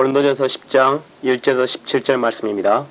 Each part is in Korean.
고린도전서 10장 1절에서 17절 말씀입니다.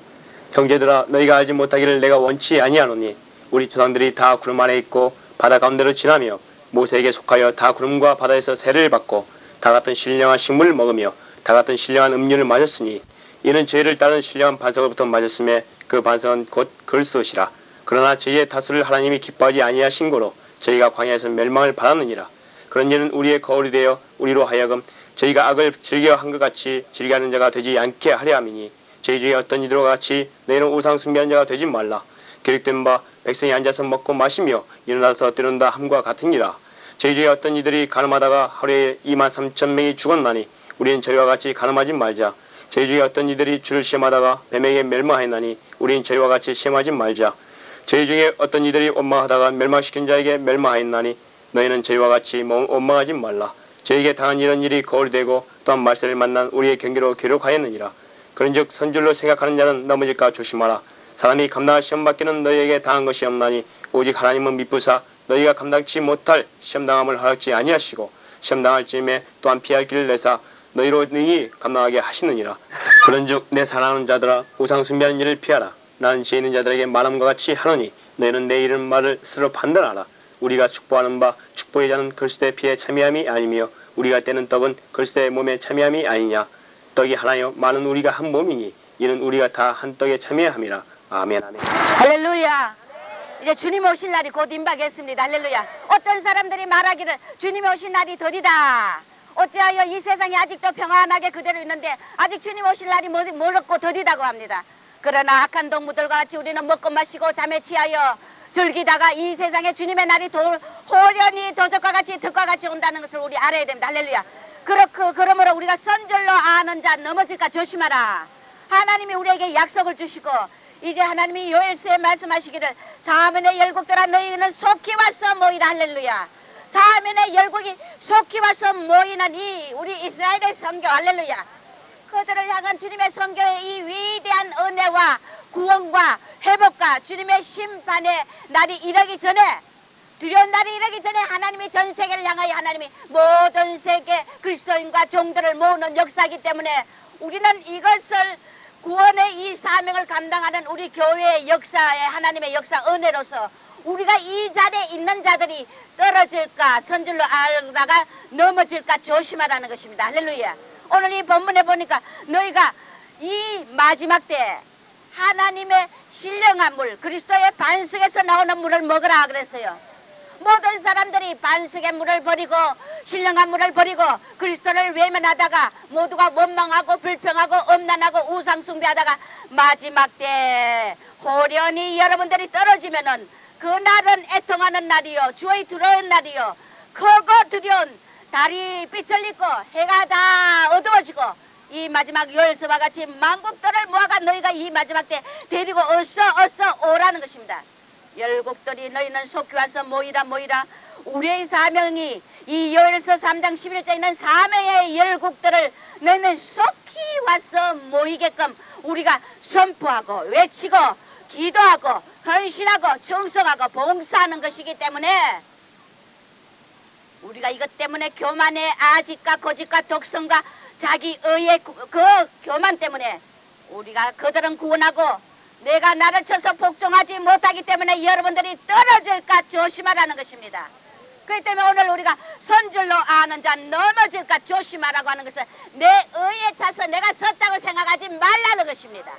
형제들아, 너희가 알지 못하기를 내가 원치 아니하노니 우리 조상들이 다 구름 아래 있고 바다 가운데로 지나며 모세에게 속하여 다 구름과 바다에서 세례를 받고 다 같은 신령한 식물을 먹으며 다 같은 신령한 음료를 마셨으니 이는 저희를 따른 신령한 반석으로부터 마셨음에 그 반석은 곧 그리스도시라. 그러나 저희의 다수를 하나님이 기뻐하지 아니하신 고로 저희가 광야에서 멸망을 받았느니라. 그런 일은 우리의 거울이 되어 우리로 하여금 저희가 악을 즐겨 한 것 같이 즐겨하는 자가 되지 않게 하려 함이니 저희 중에 어떤 이들과 같이 너희는 우상 숭배하는 자가 되지 말라. 기록된 바 백성이 앉아서 먹고 마시며 일어나서 때론다 함과 같으니라. 저희 중에 어떤 이들이 가늠하다가 하루에 23,000명이 죽었나니 우리는 저희와 같이 가늠하지 말자. 저희 중에 어떤 이들이 주를 시험하다가 뱀에게 멸망하였나니 우리는 저희와 같이 시험하지 말자. 저희 중에 어떤 이들이 원망하다가 멸망시킨 자에게 멸망하였나니 너희는 저희와 같이 원망하지 말라. 저에게 당한 이런 일이 거울이 되고 또한 말세를 만난 우리의 경계로 기록하였느니라. 그런즉 선줄로 생각하는 자는 넘어질까 조심하라. 사람이 감당할 시험밖에는 너희에게 당한 것이 없나니 오직 하나님은 미쁘사 너희가 감당치 못할 시험당함을 허락지 아니하시고 시험당할 즈음에 또한 피할 길을 내사 너희로 능히 감당하게 하시느니라. 그런즉 내 사랑하는 자들아, 우상 숭배하는 일을 피하라. 나는 지혜 있는 자들에게 말함과 같이 하노니 너희는 내 이름 말을 스스로 판단하라. 우리가 축복하는 바 축복의 자는 그리스도의 피에 참여함이 아니며 우리가 떼는 떡은 그리스도의 몸에 참여함이 아니냐. 떡이 하나요 많은 우리가 한 몸이니 이는 우리가 다 한 떡에 참여함이라. 아멘. 아멘. 할렐루야. 이제 주님 오실 날이 곧 임박했습니다. 할렐루야. 어떤 사람들이 말하기를 주님 오실 날이 더디다. 어찌하여 이 세상이 아직도 평안하게 그대로 있는데 아직 주님 오실 날이 멀었고 더디다고 합니다. 그러나 악한 동무들과 같이 우리는 먹고 마시고 잠에 취하여 즐기다가 이 세상에 주님의 날이 호련히 도적과 같이 덕과 같이 온다는 것을 우리 알아야 됩니다. 할렐루야. 그러므로 우리가 선절로 아는 자 넘어질까 조심하라. 하나님이 우리에게 약속을 주시고 이제 하나님이 요엘서에 말씀하시기를 사면의 열국들아 너희는 속히 와서 모이라. 할렐루야. 사면의 열국이 속히 와서 모이는 이 우리 이스라엘의 선교. 할렐루야. 그들을 향한 주님의 선교의 이 위대한 은혜와 구원과 회복과 주님의 심판의 날이 이르기 전에 두려운 날이 이르기 전에 하나님이 전 세계를 향하여 하나님이 모든 세계 그리스도인과 종들을 모으는 역사이기 때문에 우리는 이것을 구원의 이 사명을 감당하는 우리 교회의 역사에 하나님의 역사 은혜로서 우리가 이 자리에 있는 자들이 떨어질까 선줄로 알다가 넘어질까 조심하라는 것입니다. 할렐루야. 오늘 이 본문에 보니까 너희가 이 마지막 때 하나님의 신령한 물 그리스도의 반석에서 나오는 물을 먹으라 그랬어요. 모든 사람들이 반석의 물을 버리고 신령한 물을 버리고 그리스도를 외면하다가 모두가 원망하고 불평하고 엄난하고 우상숭배하다가 마지막 때 호련히 여러분들이 떨어지면은 그날은 애통하는 날이요 주의 두려운 날이요 크고 두려운 달이 빛을 잃고 해가 다 어두워지고 이 마지막 요엘서와 같이 만국들을 모아가 너희가 이 마지막 때 데리고 어서 오라는 것입니다. 열국들이 너희는 속히 와서 모이라. 우리의 사명이 이 요엘서 3장 11절에 있는 사명의 열국들을 너희는 속히 와서 모이게끔 우리가 선포하고 외치고 기도하고 헌신하고 충성하고 봉사하는 것이기 때문에 우리가 이것 때문에 교만의 아집과 고집과 독성과 자기 의의 그 교만 때문에 우리가 그들은 구원하고 내가 나를 쳐서 복종하지 못하기 때문에 여러분들이 떨어질까 조심하라는 것입니다. 그렇기 때문에 오늘 우리가 선줄로 아는 자 넘어질까 조심하라고 하는 것은 내 의에 차서 내가 섰다고 생각하지 말라는 것입니다.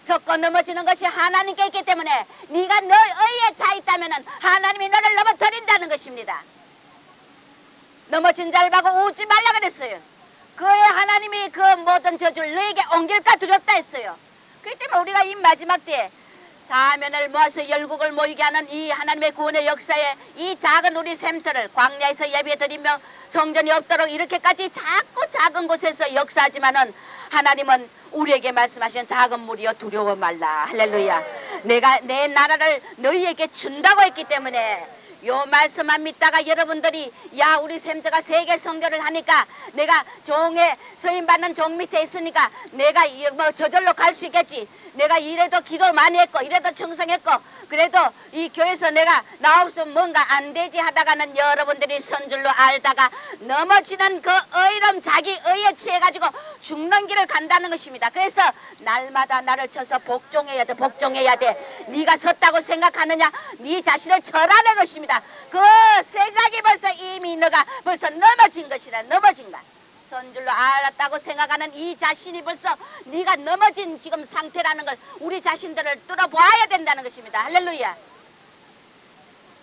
섰고 넘어지는 것이 하나님께 있기 때문에 네가 너 의에 차 있다면 하나님이 너를 넘어뜨린다는 것입니다. 넘어진 자를 보고 웃지 말라 그랬어요. 그의 하나님이 그 모든 저주를 너에게 옮길까 두렵다 했어요. 그렇기 때문에 우리가 이 마지막 때에 사면을 모아서 열국을 모이게 하는 이 하나님의 구원의 역사에 이 작은 우리 샘터를 광야에서 예배드리며 성전이 없도록 이렇게까지 자꾸 작은 곳에서 역사하지만은 하나님은 우리에게 말씀하시는 작은 무리여 두려워 말라. 할렐루야. 내가 내 나라를 너희에게 준다고 했기 때문에 요 말씀만 믿다가 여러분들이 야 우리 샘터가 세계 선교를 하니까 내가 종의 서임받는 종 밑에 있으니까 내가 뭐 저절로 갈 수 있겠지. 내가 이래도 기도 많이 했고 이래도 충성했고 그래도 이 교회에서 내가 나없으면 뭔가 안 되지 하다가는 여러분들이 선줄로 알다가 넘어지는 그 의름 자기 의에 취해가지고 죽는 길을 간다는 것입니다. 그래서 날마다 나를 쳐서 복종해야 돼. 복종해야 돼. 네가 섰다고 생각하느냐? 네 자신을 쳐라는 것입니다. 그 생각이 벌써 이미 너가 벌써 넘어진 것이다. 넘어진 것. 선 줄로 알았다고 생각하는 이 자신이 벌써 네가 넘어진 지금 상태라는 걸 우리 자신들을 뚫어보아야 된다는 것입니다. 할렐루야.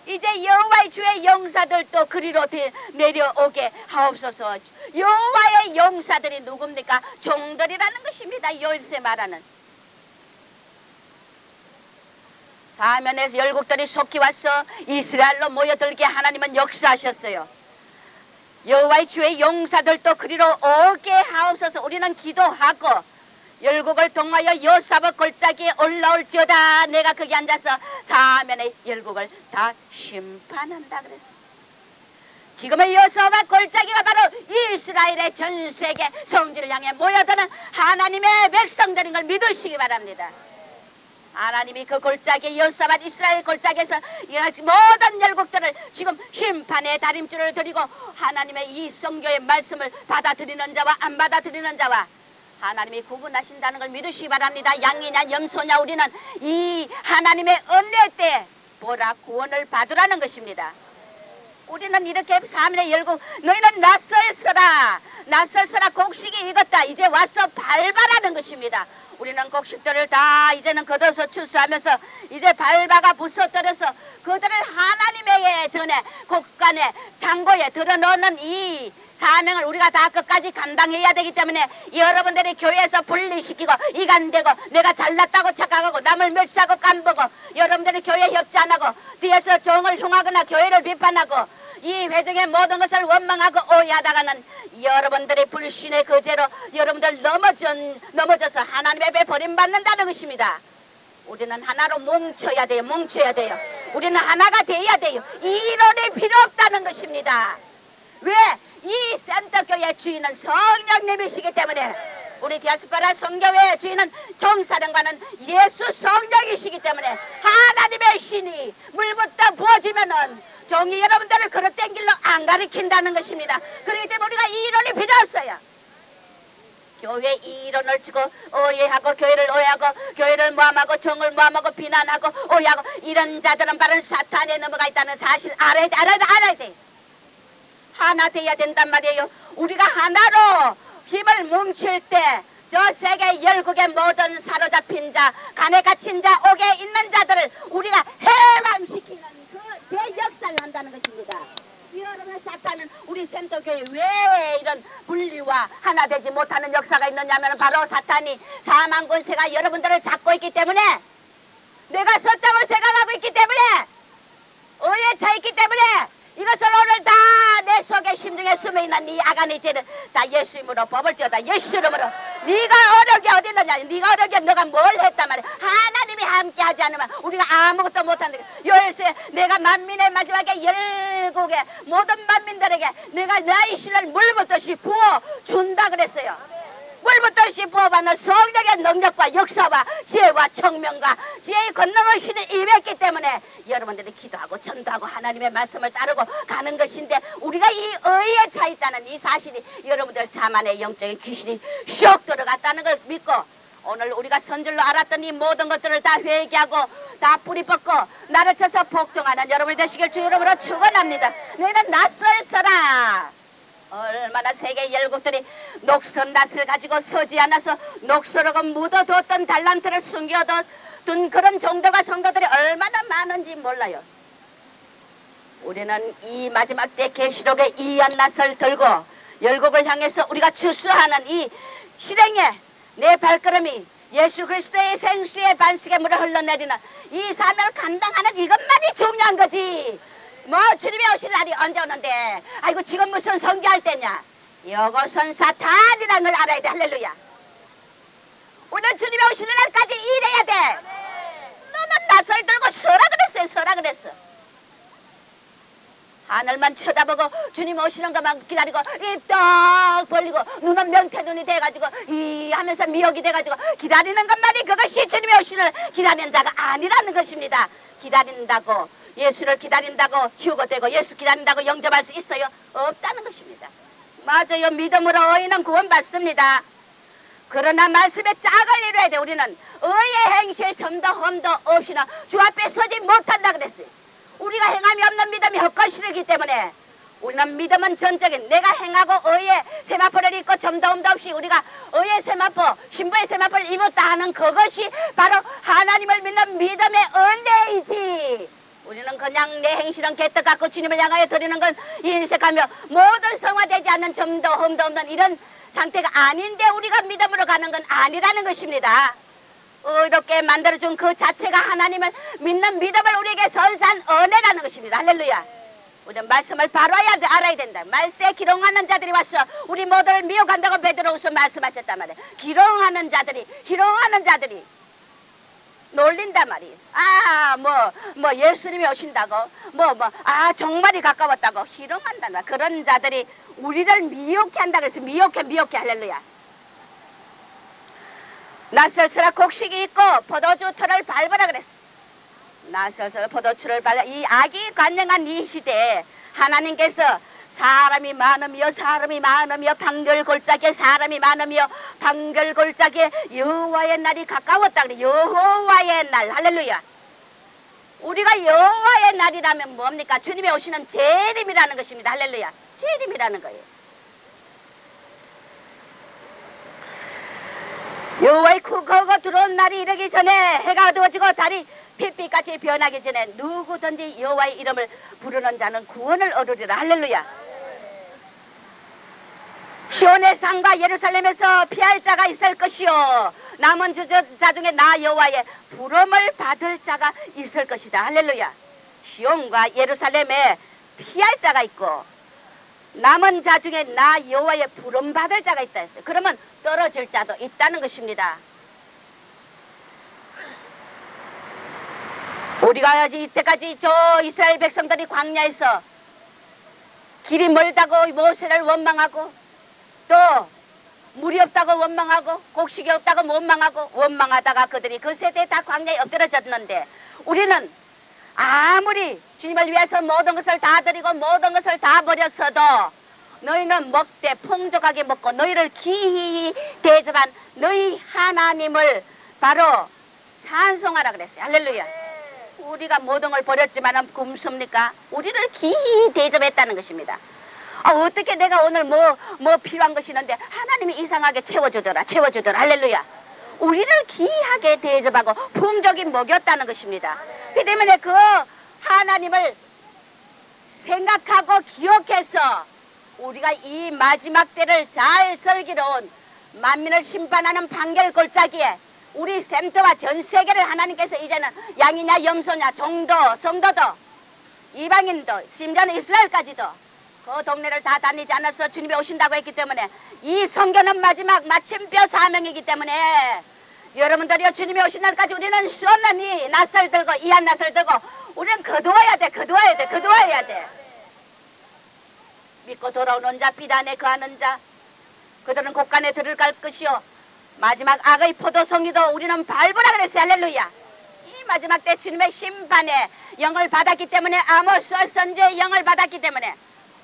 이제 여호와의 주의 용사들도 그리로 내려오게 하옵소서. 여호와의 용사들이 누굽니까? 종들이라는 것입니다. 요새 말하는 사면에서 열국들이 속히 와서 이스라엘로 모여들게 하나님은 역사하셨어요. 여호와의 주의 용사들도 그리로 오게 하옵소서. 우리는 기도하고 열국을 통하여 요사박 골짜기에 올라올지어다. 내가 거기 앉아서 사면의 열국을 다 심판한다 그랬어. 지금의 요사박 골짜기가 바로 이스라엘의 전 세계 성지를 향해 모여드는 하나님의 백성들인 걸 믿으시기 바랍니다. 하나님이 그 골짜기 요사밭 이스라엘 골짜기에서 모든 열국들을 지금 심판의 다림줄을 드리고 하나님의 이 성경의 말씀을 받아들이는 자와 안 받아들이는 자와 하나님이 구분하신다는 걸 믿으시기 바랍니다. 양이냐 염소냐 우리는 이 하나님의 은혜 때 보라 구원을 받으라는 것입니다. 우리는 이렇게 사면의 열국 너희는 낯설서라 낯설서라 곡식이 익었다. 이제 와서 밟아라는 것입니다. 우리는 곡식들을 다 이제는 걷어서 추수하면서 이제 밟아가 부숴뜨려서 그들을 하나님의 전에 곳간에 창고에 들어넣는 이 사명을 우리가 다 끝까지 감당해야 되기 때문에 여러분들이 교회에서 분리시키고 이간되고 내가 잘났다고 착각하고 남을 멸시하고 깜보고 여러분들이 교회 협치 안 하고 뒤에서 종을 흉하거나 교회를 비판하고 이 회중의 모든 것을 원망하고 오해하다가는 여러분들이 불신의 거제로 여러분들 넘어져서 하나님의 배 버림받는다는 것입니다. 우리는 하나로 뭉쳐야 돼요. 뭉쳐야 돼요. 우리는 하나가 돼야 돼요. 이론이 필요 없다는 것입니다. 왜? 이 센터교회 주인은 성령님이시기 때문에 우리 디아스포라 성교회 주인은 정사령관은 예수 성령이시기 때문에 하나님의 신이 물부터 부어지면은 종이 여러분들을 그릇된 길로 안 가리킨다는 것입니다. 그렇기 때문에 우리가 이론이 필요 없어요. 교회 이론을 주고 오해하고 교회를 오해하고 교회를 모함하고 종을 모함하고 비난하고 오해하고 이런 자들은 바로 사탄에 넘어가 있다는 사실 알아야 돼. 하나 돼야 된단 말이에요. 우리가 하나로 힘을 뭉칠 때 저 세계 열국의 모든 사로잡힌 자 간에 갇힌 자 옥에 있는 자들을 우리가 해방시키는 그 대역사를 한다는 것입니다. 여러분 사탄은 우리 센터교회 왜 이런 분리와 하나 되지 못하는 역사가 있느냐면 바로 사탄이 사망 권세가 여러분들을 잡고 있기 때문에 내가 섰다고 생각하고 있기 때문에 의에 차 있기 때문에 이것을 오늘 다 내 속에 심중에 숨어있는 네 아간의 죄를 다 예수 이름으로 법을지어다. 예수 이름으로 네가 어렵게 어디 있느냐. 네가 어렵게 너가 뭘 했단 말이야. 하나님이 함께 하지 않으면 우리가 아무것도 못한다. 열세 내가 만민의 마지막에 열국의 모든 만민들에게 내가 나의 신을 물붓듯이 부어준다 그랬어요. 물붓듯이 부어받는 성령의 능력과 역사와 지혜와 청명과 지혜의 권능을 신이 임했기 때문에 여러분들이 기도하고 전도하고 하나님의 말씀을 따르고 가는 것인데 우리가 이 의에 차 있다는 이 사실이 여러분들 자만의 영적인 귀신이 슉 들어갔다는 걸 믿고 오늘 우리가 선줄로 알았던 이 모든 것들을 다 회개하고 다 뿌리 뽑고 나를 쳐서 복종하는 여러분이 되시길 주 이름으로 축원합니다. 너희는 낯설서라. 얼마나 세계 열국들이 녹슨 낯을 가지고 서지 않아서 녹슬하고 묻어뒀던 달란트를 숨겨둔 그런 종들과 성도들이 얼마나 많은지 몰라요. 우리는 이 마지막 때 계시록의 이한 낯을 들고 열국을 향해서 우리가 주수하는 이 실행에 내 발걸음이 예수 그리스도의 생수의 반석에 물을 흘러내리는 이 사명을 감당하는 이것만이 중요한 거지. 뭐 주님이 오실 날이 언제 오는데 아이고 지금 무슨 선교할 때냐. 이것은 사탄이라는 걸 알아야 돼. 할렐루야. 우리는 주님이 오실 날까지 일해야 돼. 너는 낯을 들고 서라 그랬어요. 서라 그랬어. 하늘만 쳐다보고 주님 오시는 것만 기다리고 입 떡 벌리고 눈은 명태눈이 돼가지고 이 하면서 미혹이 돼가지고 기다리는 것만이 그것이 주님이 오시는 기다리는 자가 아니라는 것입니다. 기다린다고 예수를 기다린다고 휴거되고 예수 기다린다고 영접할 수 있어요? 없다는 것입니다. 맞아요. 믿음으로 의인은 구원받습니다. 그러나 말씀에 짝을 이뤄야 돼. 우리는 의의 행실 점도 험도 없이는 주 앞에 서지 못한다 그랬어요. 우리가 행함이 없는 믿음이 헛것이기 때문에 우리는 믿음은 전적인 내가 행하고 의의 세마포를 입고 점도 험도 없이 우리가 의의 세마포 신부의 세마포를 입었다 하는 그것이 바로 하나님을 믿는 믿음의 은혜이지. 우리는 그냥 내 행실은 개떡 같고 주님을 향하여 드리는 건 인색하며 모든 성화되지 않는 점도 험도 없는 이런 상태가 아닌데 우리가 믿음으로 가는 건 아니라는 것입니다. 의롭게 만들어준 그 자체가 하나님을 믿는 믿음을 우리에게 선사한 은혜라는 것입니다. 할렐루야. 우리는 말씀을 바로 알아야 된다. 말세에 기롱하는 자들이 와서 우리 모두를 미혹한다고 베드로후서 말씀하셨단 말이에요. 기롱하는 자들이 놀린단 말이에요. 뭐 예수님이 오신다고 정말이 가까웠다고 희롱한단 말이에요. 그런 자들이 우리를 미혹해 한다 그랬어요. 미혹해 할렐루야. 낯설스라 곡식이 있고 포도주 틀을 밟으라 그랬어. 낯설스라 포도주를 밟아. 이 악이 관영한 이 시대에 하나님께서 사람이 많으며 방글골짜기에 사람이 많으며 방글골짜기에 여호와의 날이 가까웠다 그래. 여호와의 날. 할렐루야. 우리가 여호와의 날이라면 뭡니까? 주님이 오시는 재림이라는 것입니다. 할렐루야. 재림이라는 거예요. 여호와의 크고 들어온 날이 이르기 전에 해가 어두워지고 달이 핏빛같이 변하기 전에 누구든지 여호와의 이름을 부르는 자는 구원을 얻으리라. 할렐루야. 시온의 산과 예루살렘에서 피할 자가 있을 것이요 남은 자 중에 나 여호와의 부름을 받을 자가 있을 것이다. 할렐루야. 시온과 예루살렘에 피할 자가 있고 남은 자 중에 나 여호와의 부름 받을 자가 있다 했어요. 그러면 떨어질 자도 있다는 것입니다. 우리가 이때까지 저 이스라엘 백성들이 광야에서 길이 멀다고 모세를 원망하고 또 물이 없다고 원망하고 곡식이 없다고 원망하고 원망하다가 그들이 그 세대에 다 광야에 엎드려졌는데 우리는 아무리 주님을 위해서 모든 것을 다 드리고 모든 것을 다 버렸어도 너희는 먹되 풍족하게 먹고 너희를 기히 대접한 너희 하나님을 바로 찬송하라 그랬어요. 할렐루야. 우리가 모든 걸 버렸지만 굶습니까? 우리를 기히 대접했다는 것입니다. 어떻게 내가 오늘 뭐 필요한 것이 있는데 하나님이 이상하게 채워주더라. 할렐루야. 우리를 기이하게 대접하고 풍족히 먹였다는 것입니다. 그 때문에 그 하나님을 생각하고 기억해서 우리가 이 마지막 때를 잘 슬기로운 만민을 심판하는 판결골짜기에 우리 센터와 전 세계를 하나님께서 이제는 양이냐 염소냐 종도 성도도 이방인도 심지어는 이스라엘까지도 그 동네를 다 다니지 않아서 주님이 오신다고 했기 때문에 이 성경은 마지막 마침표 사명이기 때문에 여러분들이요 주님이 오신 날까지 우리는 수 없는 이 낯을 들고 이한 낯을 들고 우리는 거두어야 돼. 믿고 돌아오는 자 비단에 거하는 자 그들은 곳간에 들어갈 것이요 마지막 악의 포도송이도 우리는 밟으라 그랬어요. 할렐루야. 이 마지막 때 주님의 심판에 영을 받았기 때문에 아모스 선지의 영을 받았기 때문에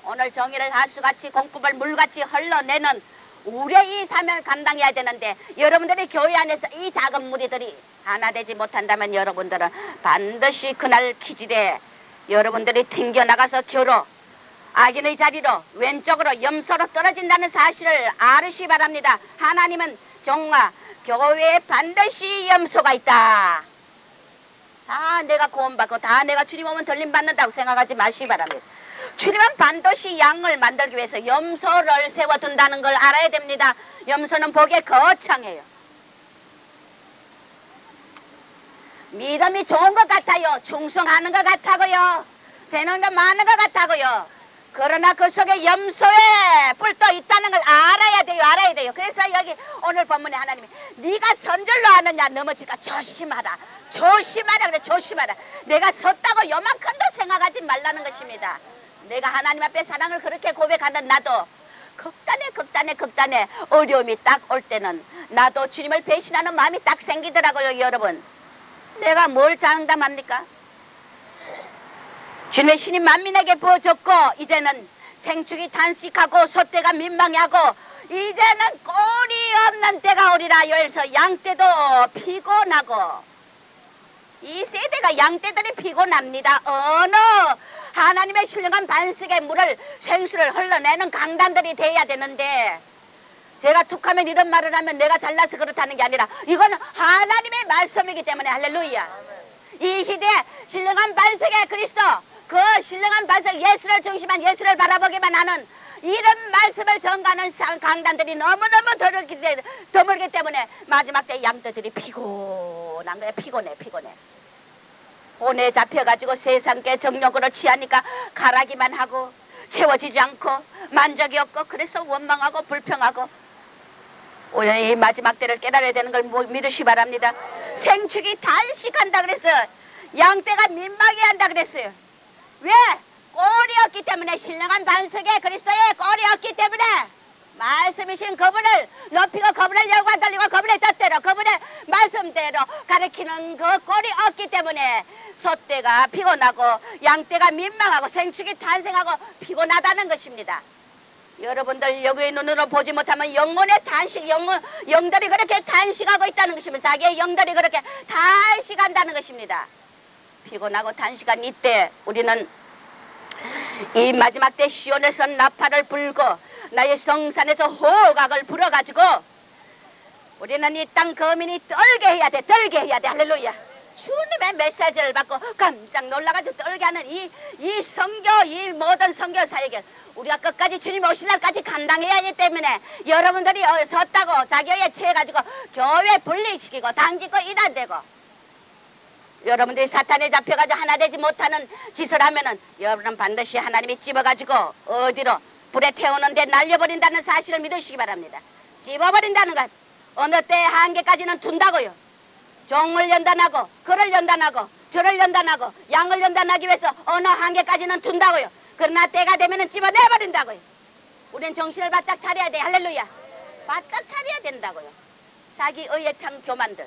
오늘 정의를 하수같이 공법을 물같이 흘러내는 우리의 이 사명을 감당해야 되는데 여러분들이 교회 안에서 이 작은 무리들이 하나 되지 못한다면 여러분들은 반드시 그날 기질에 여러분들이 튕겨나가서 교로 악인의 자리로 왼쪽으로 염소로 떨어진다는 사실을 알으시 바랍니다. 하나님은 정말 교회에 반드시 염소가 있다. 다 내가 구원받고 다 내가 주님 오면 들림받는다고 생각하지 마시기 바랍니다. 주님은 반드시 양을 만들기 위해서 염소를 세워둔다는 걸 알아야 됩니다. 염소는 보기에 거창해요. 믿음이 좋은 것 같아요. 충성하는 것 같아고요. 재능도 많은 것 같아고요. 그러나 그 속에 염소의 뿔도 있다는 걸 알아야 돼요. 그래서 여기 오늘 본문에 하나님이 네가 선줄로 아느냐 넘어질까 조심하라. 그래 조심하라. 내가 섰다고 요만큼도 생각하지 말라는 것입니다. 내가 하나님 앞에 사랑을 그렇게 고백하는 나도 극단에 어려움이 딱 올 때는 나도 주님을 배신하는 마음이 딱 생기더라고요. 여러분 내가 뭘 장담합니까? 주님의 신이 만민에게 부어졌고 이제는 생축이 단식하고 소떼가 민망해하고 이제는 꼴이 없는 때가 나오리라 여기서 양떼도 피곤하고 이 세대가 양떼들이 피곤합니다. 어느 하나님의 신령한 반석의 물을 생수를 흘러내는 강단들이 돼야 되는데 제가 툭하면 이런 말을 하면 내가 잘나서 그렇다는 게 아니라 이건 하나님의 말씀이기 때문에 할렐루야. 이 시대에 신령한 반석의 그리스도 그 신령한 반석 예수를 중심한 예수를 바라보기만 하는 이런 말씀을 전가하는 강단들이 너무너무 드물기 때문에 마지막 때 양떼들이 피곤한 거야. 피곤해. 혼에 잡혀가지고 세상께 정욕으로 취하니까 가라기만 하고 채워지지 않고 만족이 없고 그래서 원망하고 불평하고 오늘 이 마지막 때를 깨달아야 되는 걸 믿으시기 바랍니다. 생축이 단식한다 그랬어. 양떼가 민망해 한다 그랬어요. 왜? 꼴이 없기 때문에 신령한 반석에 그리스도의 꼴이 없기 때문에 말씀이신 그분을 높이고 그분을 열과 돌리고 그분의 뜻대로 그분의 말씀대로 가르치는 그 꼴이 없기 때문에 소떼가 피곤하고 양떼가 민망하고 생축이 탄생하고 피곤하다는 것입니다. 여러분들 여기의 눈으로 보지 못하면 영혼의 탄식, 영들이 그렇게 탄식하고 있다는 것입니다. 자기의 영들이 그렇게 탄식한다는 것입니다. 피곤하고 탄식한 이때 우리는 이 마지막 때 시온에서 나팔을 불고 나의 성산에서 호각을 불어가지고 우리는 이 땅 거민이 떨게 해야 돼. 할렐루야. 주님의 메시지를 받고 깜짝 놀라가지고 떨게 하는 이 선교, 이 모든 선교 사역을 우리가 끝까지 주님 오실 날까지 감당해야 하기 때문에 여러분들이 섰다고 자기에 취해가지고 교회 분리시키고 당짓고 이단되고 여러분들이 사탄에 잡혀가지고 하나 되지 못하는 짓을 하면은 여러분은 반드시 하나님이 찝어가지고 어디로 불에 태우는데 날려버린다는 사실을 믿으시기 바랍니다. 찝어버린다는 것 어느 때 한계까지는 둔다고요. 종을 연단하고 그를 연단하고 저를 연단하고 양을 연단하기 위해서 어느 한계까지는 둔다고요. 그러나 때가 되면은 찝어내버린다고요. 우리는 정신을 바짝 차려야 돼. 할렐루야. 바짝 차려야 된다고요. 자기 의의 참 교만들.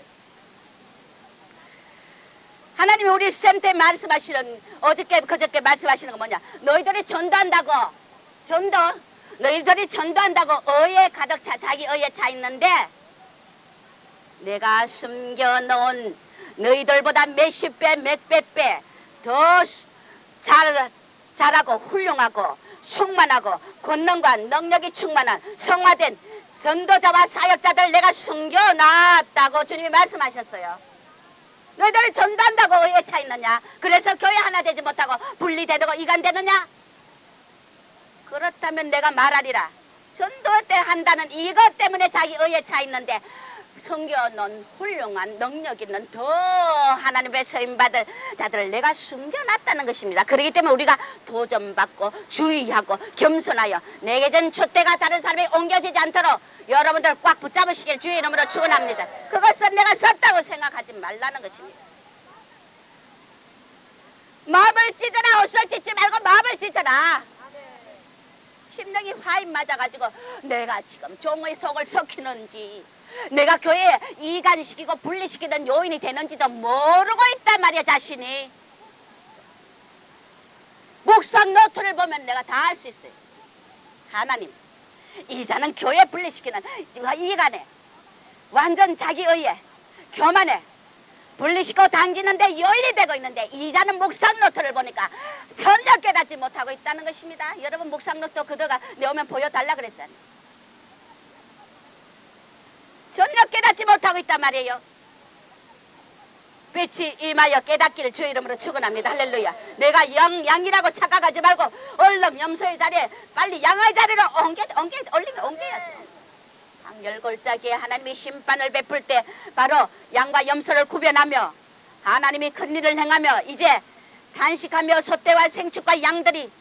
하나님이 우리 쌤때 말씀하시는 어저께 그저께 말씀하시는 거 뭐냐. 너희들이 전도한다고 너희들이 전도한다고 의에 가득 차 자기 의에 차 있는데 내가 숨겨놓은 너희들보다 몇십 배 몇백 배 더 잘하고 훌륭하고 충만하고 권능과 능력이 충만한 성화된 전도자와 사역자들 내가 숨겨놨다고 주님이 말씀하셨어요. 너희들이 전도한다고 의에 차 있느냐? 그래서 교회 하나 되지 못하고 분리되고 이간되느냐? 그렇다면 내가 말하리라. 전도 때 한다는 이것 때문에 자기 의에 차 있는데 숨겨놓은 훌륭한 능력 있는 더 하나님의 서임받을 자들을 내가 숨겨놨다는 것입니다. 그렇기 때문에 우리가 도전받고 주의하고 겸손하여 내게 전 촛대가 다른 사람에게 옮겨지지 않도록 여러분들 꽉 붙잡으시길 주의 이름으로 축원합니다. 그것은 내가 섰다고 생각하지 말라는 것입니다. 마음을 찢어라. 옷을 찢지 말고 마음을 찢어라. 심령이 화인 맞아가지고 내가 지금 종의 속을 썩히는지 내가 교회에 이간시키고 분리시키는 요인이 되는지도 모르고 있단 말이야. 자신이 묵상 노트를 보면 내가 다 알 수 있어요. 하나님 이자는 교회 분리시키는 이간에 완전 자기 의에 교만에 분리시키고 당기는데 요인이 되고 있는데 이자는 묵상 노트를 보니까 전혀 깨닫지 못하고 있다는 것입니다. 여러분 묵상 노트 그대가 내오면 보여달라 그랬잖아요. 전혀 깨닫지 못하고 있단 말이에요. 빛이 임하여 깨닫기를 주 이름으로 축원합니다. 할렐루야. 내가 양이라고 착각하지 말고 얼른 염소의 자리에 빨리 양의 자리로 옮겨야 돼. 방열골짜기에 하나님이 심판을 베풀 때 바로 양과 염소를 구별하며 하나님이 큰 일을 행하며 이제 탄식하며 소떼와 생축과 양들이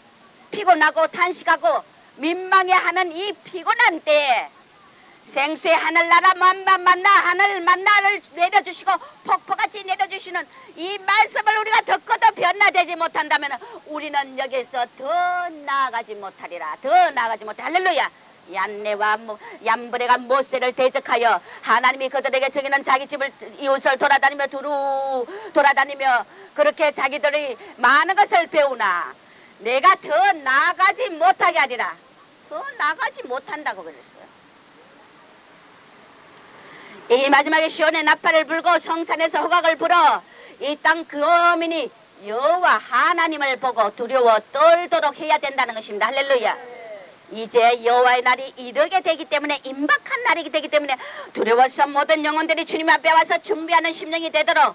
피곤하고 탄식하고 민망해하는 이 피곤한 때에 생수의 하늘나라 만나 하늘 만나를 내려주시고 폭포같이 내려주시는 이 말씀을 우리가 듣고도 변화되지 못한다면 우리는 여기서 더 나아가지 못하리라. 더 나아가지 못해. 할렐루야. 얀네와 얀브레가 모세를 대적하여 하나님이 그들에게 정해놓은 자기 집을 이웃을 돌아다니며 두루 돌아다니며 그렇게 자기들이 많은 것을 배우나 내가 더 나아가지 못하게 하리라. 더 나아가지 못한다고 그랬어요. 이 마지막에 시온의 나팔을 불고 성산에서 호각을 불어 이 땅 그 어민이 여호와 하나님을 보고 두려워 떨도록 해야 된다는 것입니다. 할렐루야. 이제 여호와의 날이 이르게 되기 때문에, 임박한 날이 되기 때문에 두려워서 모든 영혼들이 주님 앞에 와서 준비하는 심령이 되도록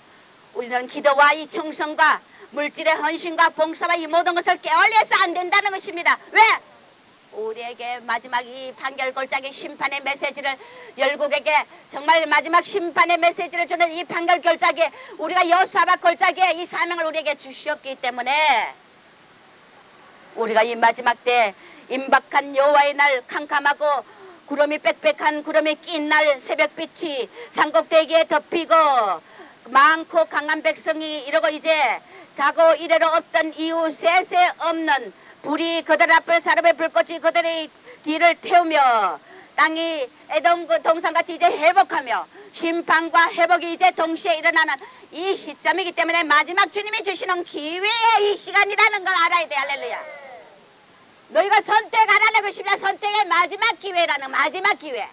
우리는 기도와 이 충성과 물질의 헌신과 봉사와 이 모든 것을 깨알려서 안 된다는 것입니다. 왜? 우리에게 마지막 이 판결골짜기 심판의 메시지를, 열국에게 정말 마지막 심판의 메시지를 주는 이 판결골짜기에 우리가 여호사밧 골짜기에 이 사명을 우리에게 주셨기 때문에 우리가 이 마지막 때 임박한 여호와의 날, 캄캄하고 구름이 빽빽한 구름이 낀 날 새벽빛이 산꼭대기에 덮이고 많고 강한 백성이 이러고 이제 자고 이래로 없던 이유 셋에 없는 불이 그들 앞을 사르베 불꽃이 그들의 뒤를 태우며 땅이 에돔 그 동산같이 이제 회복하며 심판과 회복이 이제 동시에 일어나는 이 시점이기 때문에 마지막 주님이 주시는 기회의 이 시간이라는 걸 알아야 돼. 할렐루야. 너희가 선택하라는 것입니다. 선택의 마지막 기회라는, 마지막 기회,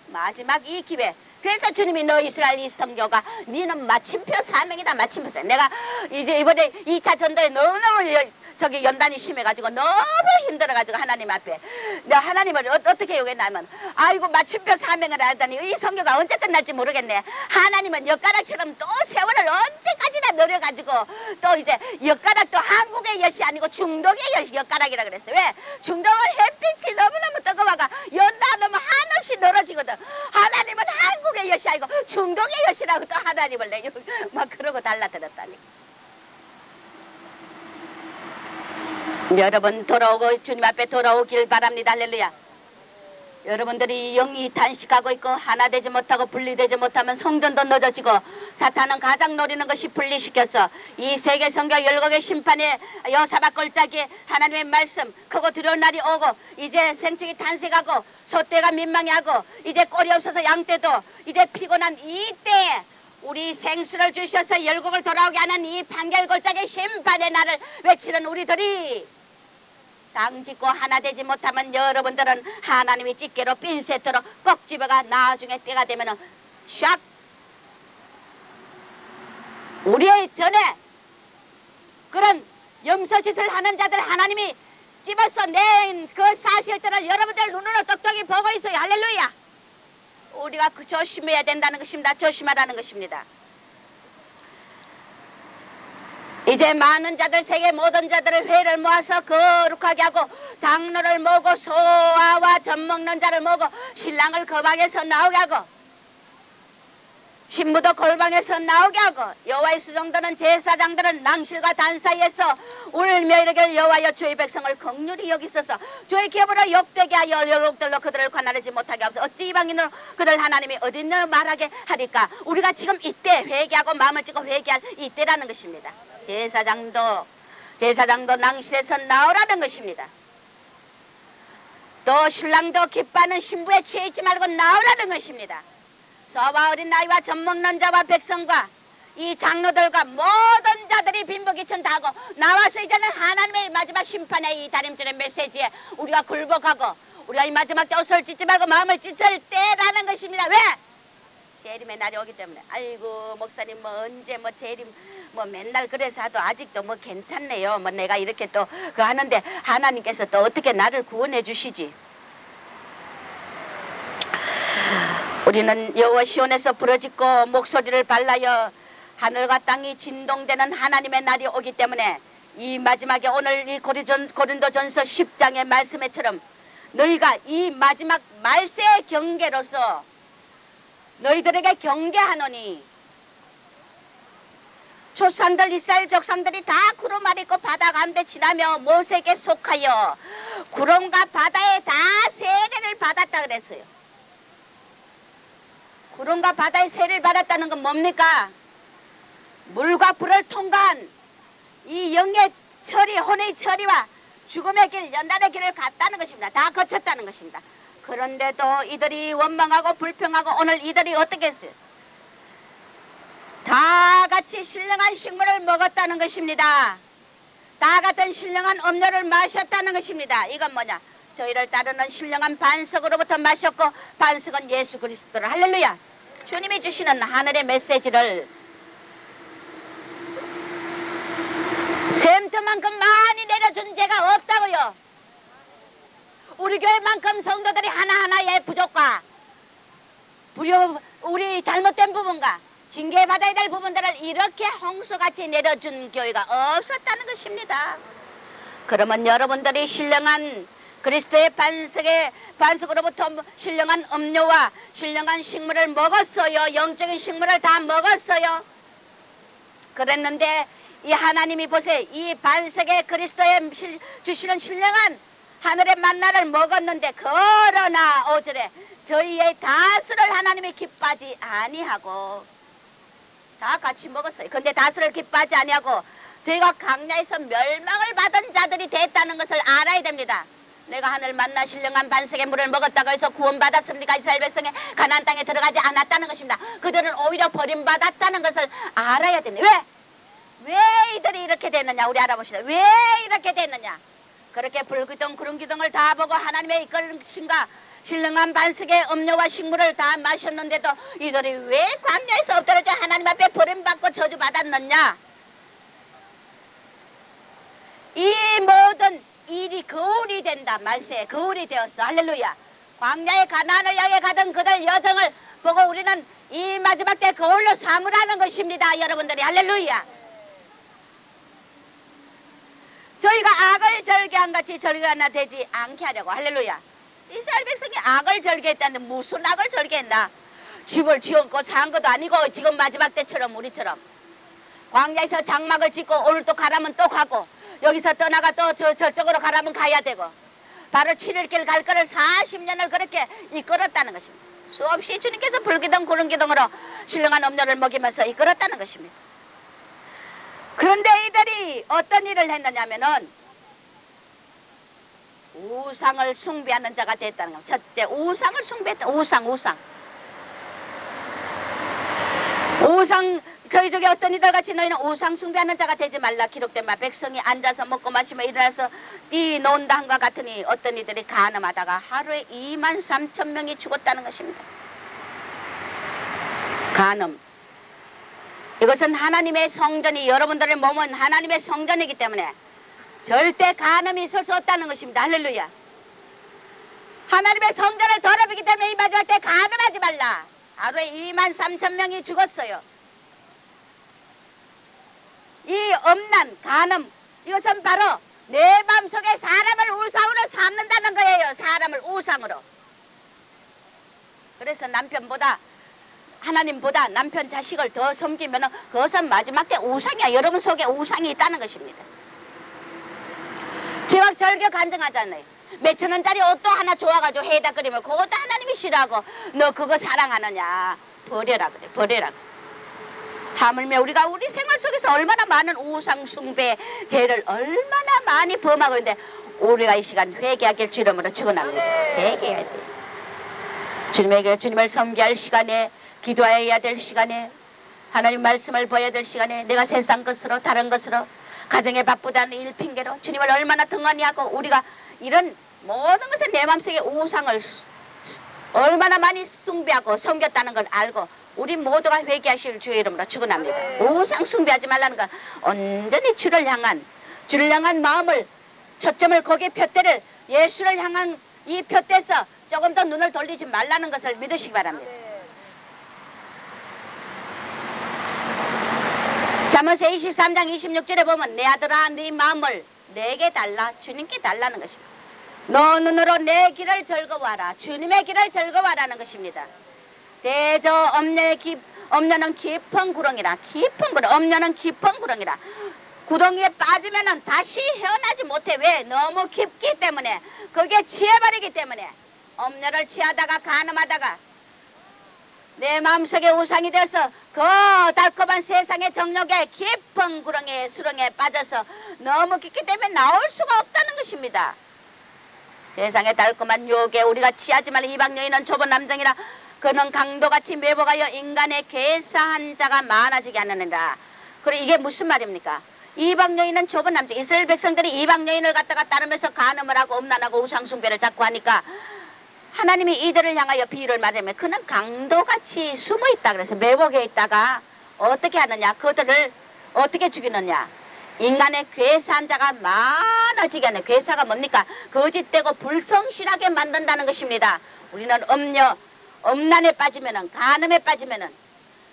마지막 이 기회. 그래서 주님이 너 이스라엘 이 성교가 니는 마침표 사명이다. 마침표. 내가 이제 이번에 2차 전도에 너무너무 저기 연단이 심해가지고 너무 힘들어가지고 하나님 앞에 내가 하나님을 어떻게 요구했냐면, 아이고 마침표 사명을 하다니 이 성교가 언제 끝날지 모르겠네. 하나님은 엿가락처럼 또 세월을 언제까지나 늘려가지고 또 이제 엿가락도 한국의 엿이 아니고 중동의 엿가락이라 그랬어요. 왜? 중동은 햇빛이 너무너무 뜨거워가 연다 너무 한없이 늘어지거든. 하나님은 한국의 엿이 아니고 중동의 엿이라고 또 하나님을 막 그러고 달라들었다니. 여러분 돌아오고 주님 앞에 돌아오길 바랍니다. 할렐루야. 여러분들이 영이 단식하고 있고 하나 되지 못하고 분리되지 못하면 성전도 늦어지고 사탄은 가장 노리는 것이 분리시켜서 이 세계 성교 열국의 심판에 여호사밧 골짜기에 하나님의 말씀 크고 두려운 날이 오고 이제 생축이 탄생하고 소떼가 민망해하고 이제 꼴이 없어서 양떼도 이제 피곤한 이때에 우리 생수를 주셔서 열국을 돌아오게 하는 이 판결골짜기 심판의 날을 외치는 우리들이 당 짓고 하나 되지 못하면 여러분들은 하나님이 집게로 핀셋으로 꼭 집어가 나중에 때가 되면은 샥 우리의 전에 그런 염소짓을 하는 자들 하나님이 집어서 낸 그 사실들을 여러분들 눈으로 똑똑히 보고 있어요. 할렐루야. 우리가 조심해야 된다는 것입니다. 조심하라는 것입니다. 이제 많은 자들, 세계 모든 자들을 회를 모아서 거룩하게 하고 장로를 모으고 소아와 젖 먹는 자를 모으고 신랑을 거방에서 나오게 하고 신부도 골방에서 나오게 하고 여호와의 수종들은 제사장들은 낭실과 단 사이에서 울며 이르기를 여호와여 주의 백성을 긍휼히 여기소서 주의 기업으로 욕되게 하여 열국들로 그들을 관할하지 못하게 하옵소서. 어찌 이방인으로 그들 하나님이 어딨나 말하게 하리까. 우리가 지금 이때 회개하고 마음을 찢고 회개할 이때라는 것입니다. 제사장도 낭실에서 나오라는 것입니다. 또 신랑도 기뻐하는 신부에 취해 있지 말고 나오라는 것입니다. 소와 어린 나이와 젖 먹는 자와 백성과 이 장로들과 모든 자들이 빈부귀천 다 하고 나와서 이제는 하나님의 마지막 심판의 이 다림질의 메시지에 우리가 굴복하고 우리가 이 마지막 때 옷을 찢지 말고 마음을 찢을 때라는 것입니다. 왜? 재림의 날이 오기 때문에. 아이고 목사님 뭐 언제 뭐 재림 뭐 맨날 그래서 하도 아직도 뭐 괜찮네요. 뭐 내가 이렇게 또 그 하는데 하나님께서 또 어떻게 나를 구원해 주시지? 우리는 여호와 시온에서 부르짖고 목소리를 발라여 하늘과 땅이 진동되는 하나님의 날이 오기 때문에 이 마지막에 오늘 이 고린도전서 10장의 말씀에처럼 너희가 이 마지막 말세의 경계로서 너희들에게 경계하노니 조상들 이스라엘 족상들이 다 구름 아래 있고 바다 가운데 지나며 모세에게 속하여 구름과 바다에 다 세례를 받았다 그랬어요. 구름과 바다의 세례를 받았다는 건 뭡니까? 물과 불을 통과한 이 영의 처리, 혼의 처리와 죽음의 길, 연단의 길을 갔다는 것입니다. 다 거쳤다는 것입니다. 그런데도 이들이 원망하고 불평하고 오늘 이들이 어떻게 했어요? 다 같이 신령한 식물을 먹었다는 것입니다. 다 같은 신령한 음료를 마셨다는 것입니다. 이건 뭐냐? 저희를 따르는 신령한 반석으로부터 마셨고 반석은 예수 그리스도를 할렐루야. 주님이 주시는 하늘의 메시지를 샘터만큼 많이 내려준 죄가 없다고요. 우리 교회만큼 성도들이 하나하나의 부족과 우리 잘못된 부분과 징계받아야 될 부분들을 이렇게 홍수같이 내려준 교회가 없었다는 것입니다. 그러면 여러분들이 신령한 그리스도의 반석으로부터 신령한 음료와 신령한 식물을 먹었어요. 영적인 식물을 다 먹었어요. 그랬는데 이 하나님이 보세요. 이 반석에 그리스도의 주시는 신령한 하늘의 만나를 먹었는데 그러나 5절에 저희의 다수를 하나님이 기뻐하지 아니하고 다 같이 먹었어요. 근데 다수를 기뻐하지 아니하고 저희가 광야에서 멸망을 받은 자들이 됐다는 것을 알아야 됩니다. 내가 하늘 만나 신령한 반석의 물을 먹었다고 해서 구원받았습니까? 이스라엘 백성이 가나안 땅에 들어가지 않았다는 것입니다. 그들은 오히려 버림받았다는 것을 알아야 됩니다. 왜 이들이 이렇게 됐느냐? 우리 알아봅시다. 왜 이렇게 됐느냐? 그렇게 불기둥 구름기둥을 다 보고 하나님의 이끌으심과 신령한 반석의 음료와 식물을 다 마셨는데도 이들이 왜 광야에서 엎드려져 하나님 앞에 버림받고 저주받았느냐? 이 모든 일이 거울이 된다. 말세에 거울이 되었어. 할렐루야. 광야의 가나안을 향해 가던 그들 여정을 보고 우리는 이 마지막 때 거울로 삼으라는 것입니다. 여러분들이 할렐루야. 저희가 악을 절개한 같이 절개가 하나 되지 않게 하려고. 할렐루야. 이스라엘 백성이 악을 절개했다는데 무슨 악을 절개했나? 집을 지었고 산 것도 아니고 지금 마지막 때처럼 우리처럼 광야에서 장막을 짓고 오늘 또 가라면 또 가고 여기서 떠나가 또 저쪽으로 가라면 가야 되고 바로 7일길 갈 거를 40년을 그렇게 이끌었다는 것입니다. 수없이 주님께서 불기둥 구름기둥으로 신령한 음료를 먹이면서 이끌었다는 것입니다. 그런데 이들이 어떤 일을 했느냐면은 우상을 숭배하는 자가 됐다는 겁니다. 첫째 우상을 숭배했다. 우상 저희 쪽에 어떤 이들 같이 너희는 우상 숭배하는 자가 되지 말라. 기록된 바 백성이 앉아서 먹고 마시며 일어나서 뛰노는다 함과 같으니 어떤 이들이 간음하다가 하루에 23,000명이 죽었다는 것입니다. 간음. 이것은 하나님의 성전이 여러분들의 몸은 하나님의 성전이기 때문에 절대 간음이 있을 수 없다는 것입니다. 할렐루야. 하나님의 성전을 더럽히기 때문에 이 마지막 때 간음하지 말라. 하루에 23,000명이 죽었어요. 이 엄난 간음 이것은 바로 내 마음속에 사람을 우상으로 삼는다는 거예요. 사람을 우상으로. 그래서 남편보다 하나님보다 남편 자식을 더 섬기면 그것은 마지막 때 우상이야. 여러분 속에 우상이 있다는 것입니다. 제가 절개 간증하잖아요. 몇천 원짜리 옷도 하나 좋아가지고 해다 끓이면 그것도 하나님이 싫어하고 너 그거 사랑하느냐 버려라 그래. 버려라 그래. 하물며 우리가 우리 생활 속에서 얼마나 많은 우상 숭배 죄를 얼마나 많이 범하고 있는데 우리가 이 시간 회개하길 주름으로 축원합니다. 회개해야 돼. 주님에게 주님을 섬기할 시간에 기도해야 될 시간에 하나님 말씀을 보여야 될 시간에 내가 세상 것으로 다른 것으로 가정에 바쁘다는 일 핑계로 주님을 얼마나 등한히 하고 우리가 이런 모든 것에 내 마음속에 우상을 얼마나 많이 숭배하고 섬겼다는 걸 알고 우리 모두가 회개하실 주의 이름으로 축원합니다. 우상 숭배하지 말라는 건 온전히 주를 향한 마음을 초점을 거기에 폈대를 예수를 향한 이 폈대서 조금 더 눈을 돌리지 말라는 것을 믿으시기 바랍니다. 잠언서 23장 26절에 보면 내 아들아 네 마음을 내게 달라 주님께 달라는 것입니다. 너 눈으로 내 길을 즐거워하라. 주님의 길을 즐거워하라는 것입니다. 대저 엄녀는 깊은 구렁이라. 깊은 구렁. 엄녀는 깊은 구렁이라. 구덩이에 빠지면은 다시 헤어나지 못해. 왜? 너무 깊기 때문에. 거기에 취해버리기 때문에. 엄녀를 취하다가 간음하다가 내 마음속에 우상이 되어서 그 달콤한 세상의 정욕에 깊은 구렁이에 수렁에 빠져서 너무 깊기 때문에 나올 수가 없다는 것입니다. 세상의 달콤한 유혹에 우리가 취하지 말라. 이방 여인은 좁은 남정이라 그는 강도같이 매복하여 인간의 괴사한 자가 많아지게 하느니라. 그리고 이게 무슨 말입니까? 이방 여인은 좁은 남자. 이스라엘 백성들이 이방 여인을 갖다가 따르면서 간음을 하고 음란하고 우상숭배를 자꾸 하니까 하나님이 이들을 향하여 비유를 말하면 그는 강도같이 숨어있다. 그래서 매복에 있다가 어떻게 하느냐, 그들을 어떻게 죽이느냐, 인간의 괴사한 자가 많아지게 하는. 괴사가 뭡니까? 거짓되고 불성실하게 만든다는 것입니다. 우리는 음란에 빠지면은, 간음에 빠지면은,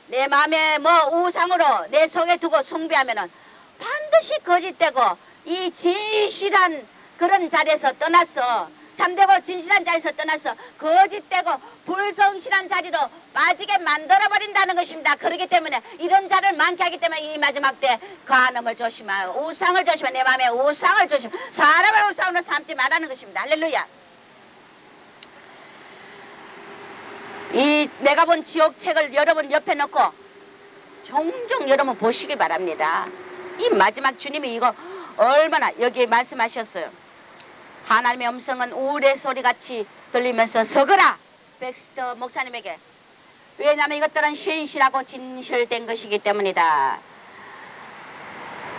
내 마음에 우상으로 내 속에 두고 숭배하면은 반드시 거짓되고 이 진실한 그런 자리에서 떠나서, 참되고 진실한 자리에서 떠나서 거짓되고 불성실한 자리로 빠지게 만들어버린다는 것입니다. 그렇기 때문에 이런 자를 많게 하기 때문에 이 마지막 때 간음을 조심하고 우상을 조심하고 내 마음에 우상을 조심하고 사람을 우상으로 삼지 말라는 것입니다. 할렐루야. 이 내가 본 지옥책을 여러분 옆에 놓고 종종 여러분 보시기 바랍니다. 이 마지막 주님이 이거 얼마나 여기 말씀하셨어요. 하나님의 음성은 우레소리같이 들리면서 서거라, 백스터 목사님에게. 왜냐하면 이것들은 신실하고 진실된 것이기 때문이다.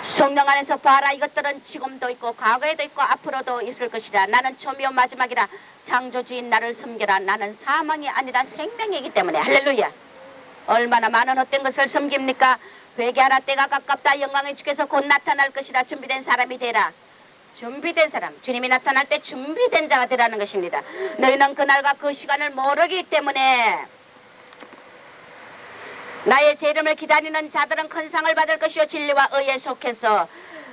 성령 안에서 봐라, 이것들은 지금도 있고 과거에도 있고 앞으로도 있을 것이다. 나는 처음이요 마지막이라. 창조주인 나를 섬겨라. 나는 사망이 아니라 생명이기 때문에. 할렐루야. 얼마나 많은 헛된 것을 섬깁니까? 회개하라, 때가 가깝다. 영광의 주께서 곧 나타날 것이라. 준비된 사람이 되라. 준비된 사람, 주님이 나타날 때 준비된 자가 되라는 것입니다. 너희는 그날과 그 시간을 모르기 때문에 나의 제 이름을 기다리는 자들은 큰 상을 받을 것이요 진리와 의에 속해서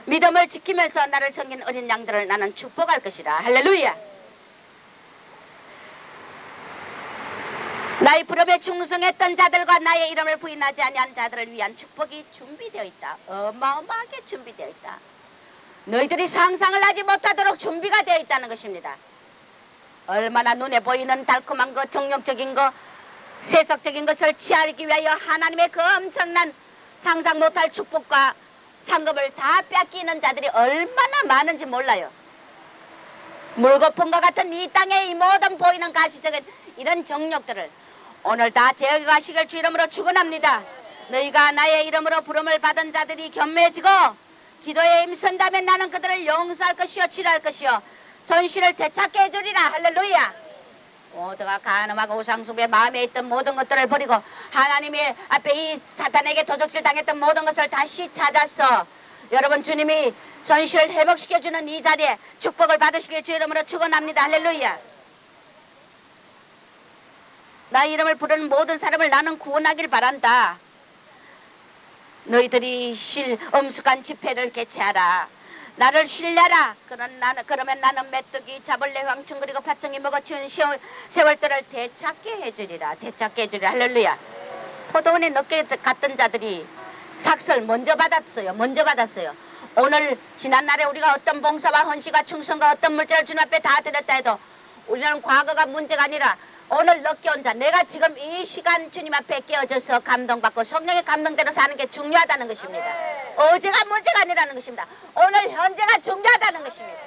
믿음을 지키면서 나를 섬긴 어린 양들을 나는 축복할 것이라. 할렐루야. 나의 부름에 충성했던 자들과 나의 이름을 부인하지 아니한 자들을 위한 축복이 준비되어 있다. 어마어마하게 준비되어 있다. 너희들이 상상을 하지 못하도록 준비가 되어 있다는 것입니다. 얼마나 눈에 보이는 달콤한 것, 정욕적인 것, 세속적인 것을 취하기 위하여 하나님의 그 엄청난 상상 못할 축복과 상급을 다 뺏기는 자들이 얼마나 많은지 몰라요. 물거품과 같은 이 땅의 이 모든 보이는 가시적인 이런 정욕들을 오늘 다 제거하시길 주 이름으로 축원합니다. 너희가 나의 이름으로 부름을 받은 자들이 겸해지고 기도에 힘쓴다면 나는 그들을 용서할 것이요 치료할 것이요 손실을 되찾게 해주리라. 할렐루야. 모두가 간음하고 우상숭배 마음에 있던 모든 것들을 버리고 하나님의 앞에 이 사탄에게 도적질 당했던 모든 것을 다시 찾아서 여러분 주님이 손실을 회복시켜주는 이 자리에 축복을 받으시길 주 이름으로 축원합니다. 할렐루야. 나 이름을 부르는 모든 사람을 나는 구원하길 바란다. 너희들이 엄숙한 집회를 개최하라. 나를 신뢰하라. 그러면 나는 메뚜기, 자벌레, 황충 그리고 파충이 먹어치운 세월들을 되찾게 해주리라. 되찾게 해주리라. 할렐루야. 포도원에 늦게 갔던 자들이 삭설 먼저 받았어요. 먼저 받았어요. 오늘 지난날에 우리가 어떤 봉사와 헌시가 충성과 어떤 물질을 주님 앞에 다 드렸다 해도 우리는 과거가 문제가 아니라 오늘 늦게 온 자, 내가 지금 이 시간 주님 앞에 깨어져서 감동받고 성령의 감동대로 사는 게 중요하다는 것입니다. 어제가 문제가 아니라는 것입니다. 오늘 현재가 중요하다는 것입니다.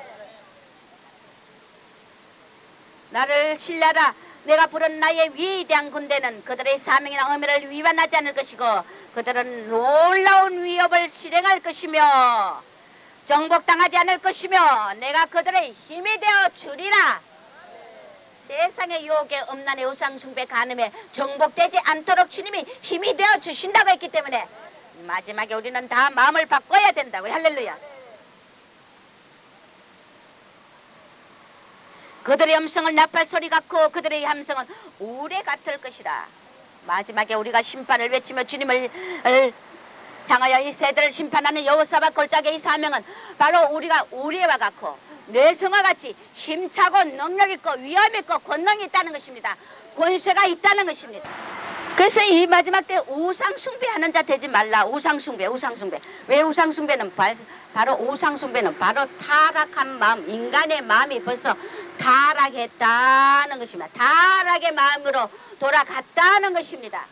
나를 신뢰하라. 내가 부른 나의 위대한 군대는 그들의 사명이나 의미를 위반하지 않을 것이고 그들은 놀라운 위협을 실행할 것이며 정복당하지 않을 것이며 내가 그들의 힘이 되어 주리라. 세상의 유혹에 음란의 우상숭배 간음에 정복되지 않도록 주님이 힘이 되어 주신다고 했기 때문에 마지막에 우리는 다 마음을 바꿔야 된다고. 할렐루야. 그들의 음성을 나팔 소리 같고 그들의 함성은 우레 같을 것이라. 마지막에 우리가 심판을 외치며 주님을 향하여 이 세대를 심판하는 여호사밧 골짜기의 이 사명은 바로 우리가 우레와 같고 뇌성과 같이 힘차고 능력있고 위험있고 권능이 있다는 것입니다. 권세가 있다는 것입니다. 그래서 이 마지막 때 우상숭배하는 자 되지 말라. 우상숭배. 왜 우상숭배는 바로 우상숭배는 바로 타락한 마음, 인간의 마음이 벌써 타락했다는 것입니다. 타락의 마음으로 돌아갔다는 것입니다.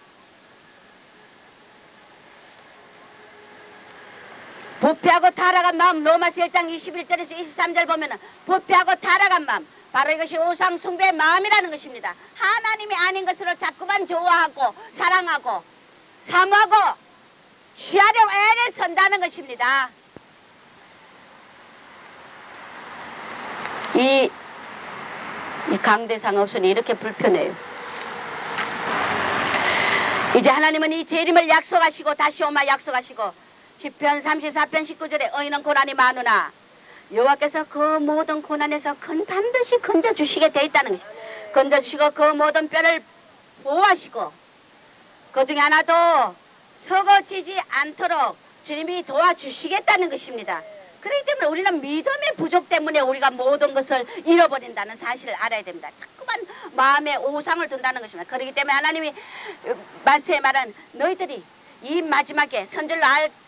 부패하고 타락한 마음, 로마서 1장 21절에서 23절 보면은 부패하고 타락한 마음, 바로 이것이 우상숭배의 마음이라는 것입니다. 하나님이 아닌 것으로 자꾸만 좋아하고 사랑하고 사모하고 취하려고 애를 선다는 것입니다. 이 강대상 없으니 이렇게 불편해요. 이제 하나님은 이 재림을 약속하시고 다시 오마 약속하시고 시편 34편 19절에 의인은 고난이 많으나 여호와께서 그 모든 고난에서 반드시 건져주시게 돼 있다는 것이, 건져주시고 그 모든 뼈를 보호하시고 그 중에 하나도 썩어지지 않도록 주님이 도와주시겠다는 것입니다. 그렇기 때문에 우리는 믿음의 부족 때문에 우리가 모든 것을 잃어버린다는 사실을 알아야 됩니다. 자꾸만 마음에 오상을 둔다는 것입니다. 그렇기 때문에 하나님이 말씀에 말한 너희들이 이 마지막에 선절로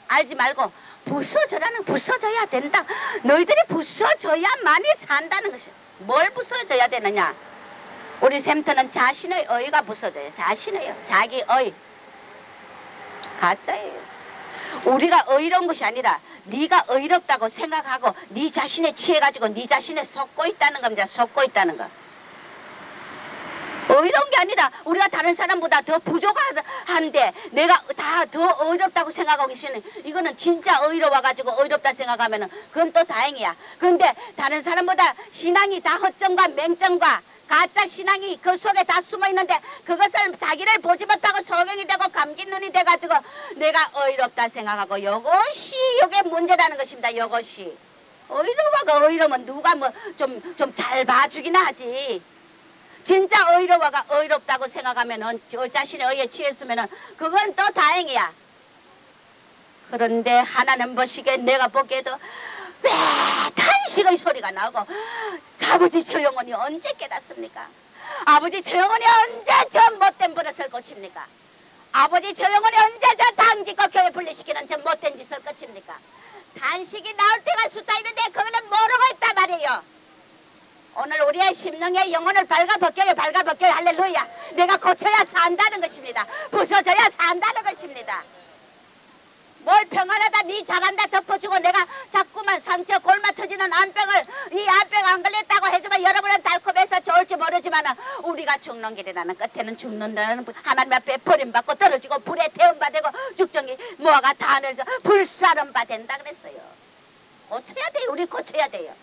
알지 말고 부서져야 된다. 너희들이 부서져야만이 산다는 것이에요. 뭘 부서져야 되느냐? 우리 샘터는 자신의 의가 부서져요. 자신의 자기 의. 가짜예요. 우리가 의로운 것이 아니라 네가 의롭다고 생각하고 네 자신에 취해가지고 네 자신에 속고 있다는 겁니다. 속고 있다는 거. 의로운 게 아니라 우리가 다른 사람보다 더 부족한데 내가 다 더 의롭다고 생각하고 계시는, 이거는 진짜 의로워가지고 의롭다 생각하면은 그건 또 다행이야. 그런데 다른 사람보다 신앙이 다 허점과 맹점과 가짜 신앙이 그 속에 다 숨어 있는데 그것을 자기를 보지 못하고 소경이 되고 감기 눈이 돼가지고 내가 의롭다 생각하고 이게 문제라는 것입니다. 이것이 의로워가 의로면 누가 뭐 좀 잘 봐주기나 하지. 진짜 의로워가 의롭다고 생각하면은 저 자신의 의에 취했으면은 그건 또 다행이야. 그런데 하나님 보시기에 내가 보기에도 왜 탄식의 소리가 나오고 아버지 저 영혼이 언제 깨닫습니까? 아버지 저 영혼이 언제 저 못된 버릇을 고칩니까? 아버지 저 영혼이 언제 저 당직과 교회 분리시키는 저 못된 짓을 고칩니까? 탄식이 나올 때가 숫자 있는데 그거는 모르고 있단 말이에요. 오늘 우리의 심령의 영혼을 발가벗겨요. 할렐루야. 내가 고쳐야 산다는 것입니다. 부서져야 산다는 것입니다. 뭘 평안하다 니 잘한다 덮어주고 내가 자꾸만 상처 골마 터지는 안병을 이 안병 안 걸렸다고 해주면 여러분은 달콤해서 좋을지 모르지만 우리가 죽는 길이라는 끝에는 죽는다는 하나님 앞에 버림받고 떨어지고 불에 태움받고 죽정이 뭐가 다 하늘에서 불사름바 된다 그랬어요. 고쳐야 돼요. 우리 고쳐야 돼요.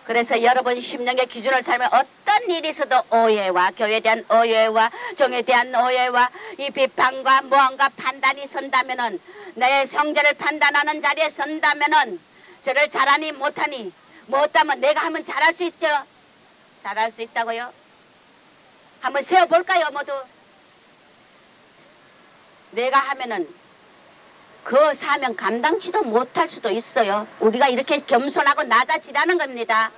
그래서 여러분 심령의 기준을 살면 어떤 일이 있어도 오해와 교회에 대한 오해와 종에 대한 오해와 이 비판과 무언가 판단이 선다면은 내 성질을 판단하는 자리에 선다면은 저를 잘하니 못하니 못하면 내가 하면 잘할 수 있죠. 잘할 수 있다고요. 한번 세워볼까요 모두. 내가 하면은 그 사명 감당치도 못할 수도 있어요. 우리가 이렇게 겸손하고 낮아지라는 겁니다.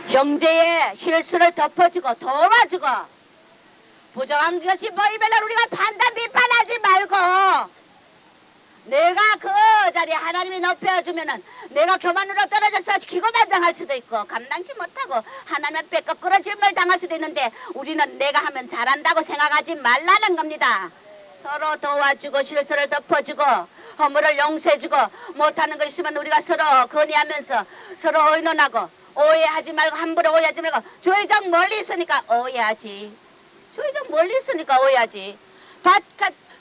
형제의 실수를 덮어주고 도와주고 부정한 것이 보이면 우리가 판단 비판하지 말고 내가 그 자리에 하나님이 높여주면은 내가 교만으로 떨어져서 기고만장할 수도 있고 감당치 못하고 하나님 앞에 거꾸로 질문을 당할 수도 있는데 우리는 내가 하면 잘한다고 생각하지 말라는 겁니다. 서로 도와주고 실수를 덮어주고 허물을 용서해주고 못하는 거 있으면 우리가 서로 건의하면서 서로 의논하고 오해하지 말고 함부로 오해하지 말고 조회장 멀리 있으니까 오해하지. 조회장 멀리 있으니까 오해하지.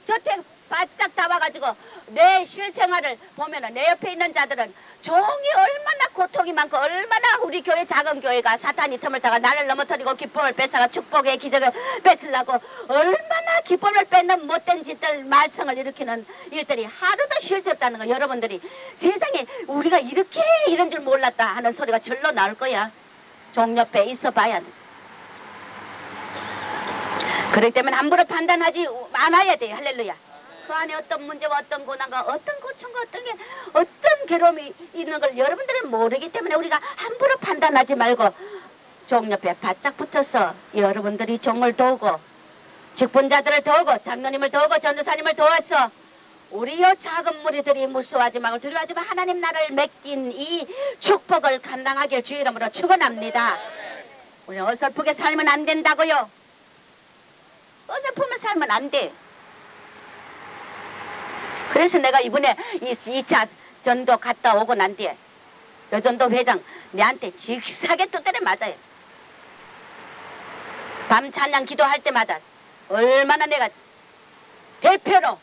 저택 바짝 다 와가지고 내 실생활을 보면은 내 옆에 있는 자들은 종이 얼마나 고통이 많고 얼마나 우리 교회 작은 교회가 사탄이 틈을 타가 나를 넘어뜨리고 기쁨을 뺏어가 축복의 기적을 뺏으려고 얼마나 기쁨을 뺏는 못된 짓들 말썽을 일으키는 일들이 하루도 쉴 수 없다는 거. 여러분들이 세상에 우리가 이렇게 이런 줄 몰랐다 하는 소리가 절로 나올 거야. 종 옆에 있어 봐야 돼. 그렇기 때문에 함부로 판단하지 않아야 돼요. 할렐루야. 그 안에 어떤 문제와 어떤 고난과 어떤 고충과 어떤 괴로움이 있는 걸 여러분들은 모르기 때문에 우리가 함부로 판단하지 말고 종 옆에 바짝 붙어서 여러분들이 종을 도우고 직분자들을 도우고 장로님을 도우고 전도사님을 도와서 우리의 작은 무리들이 무서워하지 말고 두려워하지 말고 하나님 나라를 맡긴 이 축복을 감당하길 주의 이름으로 축원합니다. 우리 어설프게 살면 안 된다고요. 어설프면 살면 안 돼. 그래서 내가 이번에 이 2차 전도 갔다 오고 난 뒤에 여전도 회장 내한테 직사게 두드려 맞아요. 밤 찬양 기도할 때마다 얼마나 내가 대표로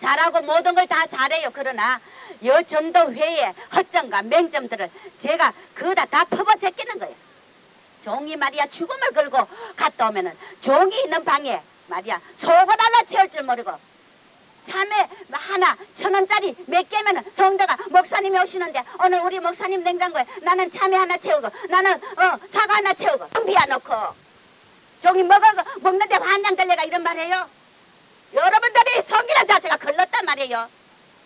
잘하고 모든 걸 다 잘해요. 그러나 여전도회의 허점과 맹점들을 제가 그다 다 퍼버 제끼는 거예요. 종이 말이야 죽음을 걸고 갔다 오면은 종이 있는 방에 말이야 속옷 하나 채울 줄 모르고 참외 하나 1,000원짜리 몇 개면은 성도가 목사님이 오시는데 오늘 우리 목사님 냉장고에 나는 참외 하나 채우고 나는 사과 하나 채우고 비워놓고 종이 먹는데 환장 들려가 이런 말이에요. 여러분들이 성기란 자세가 걸렸단 말이에요.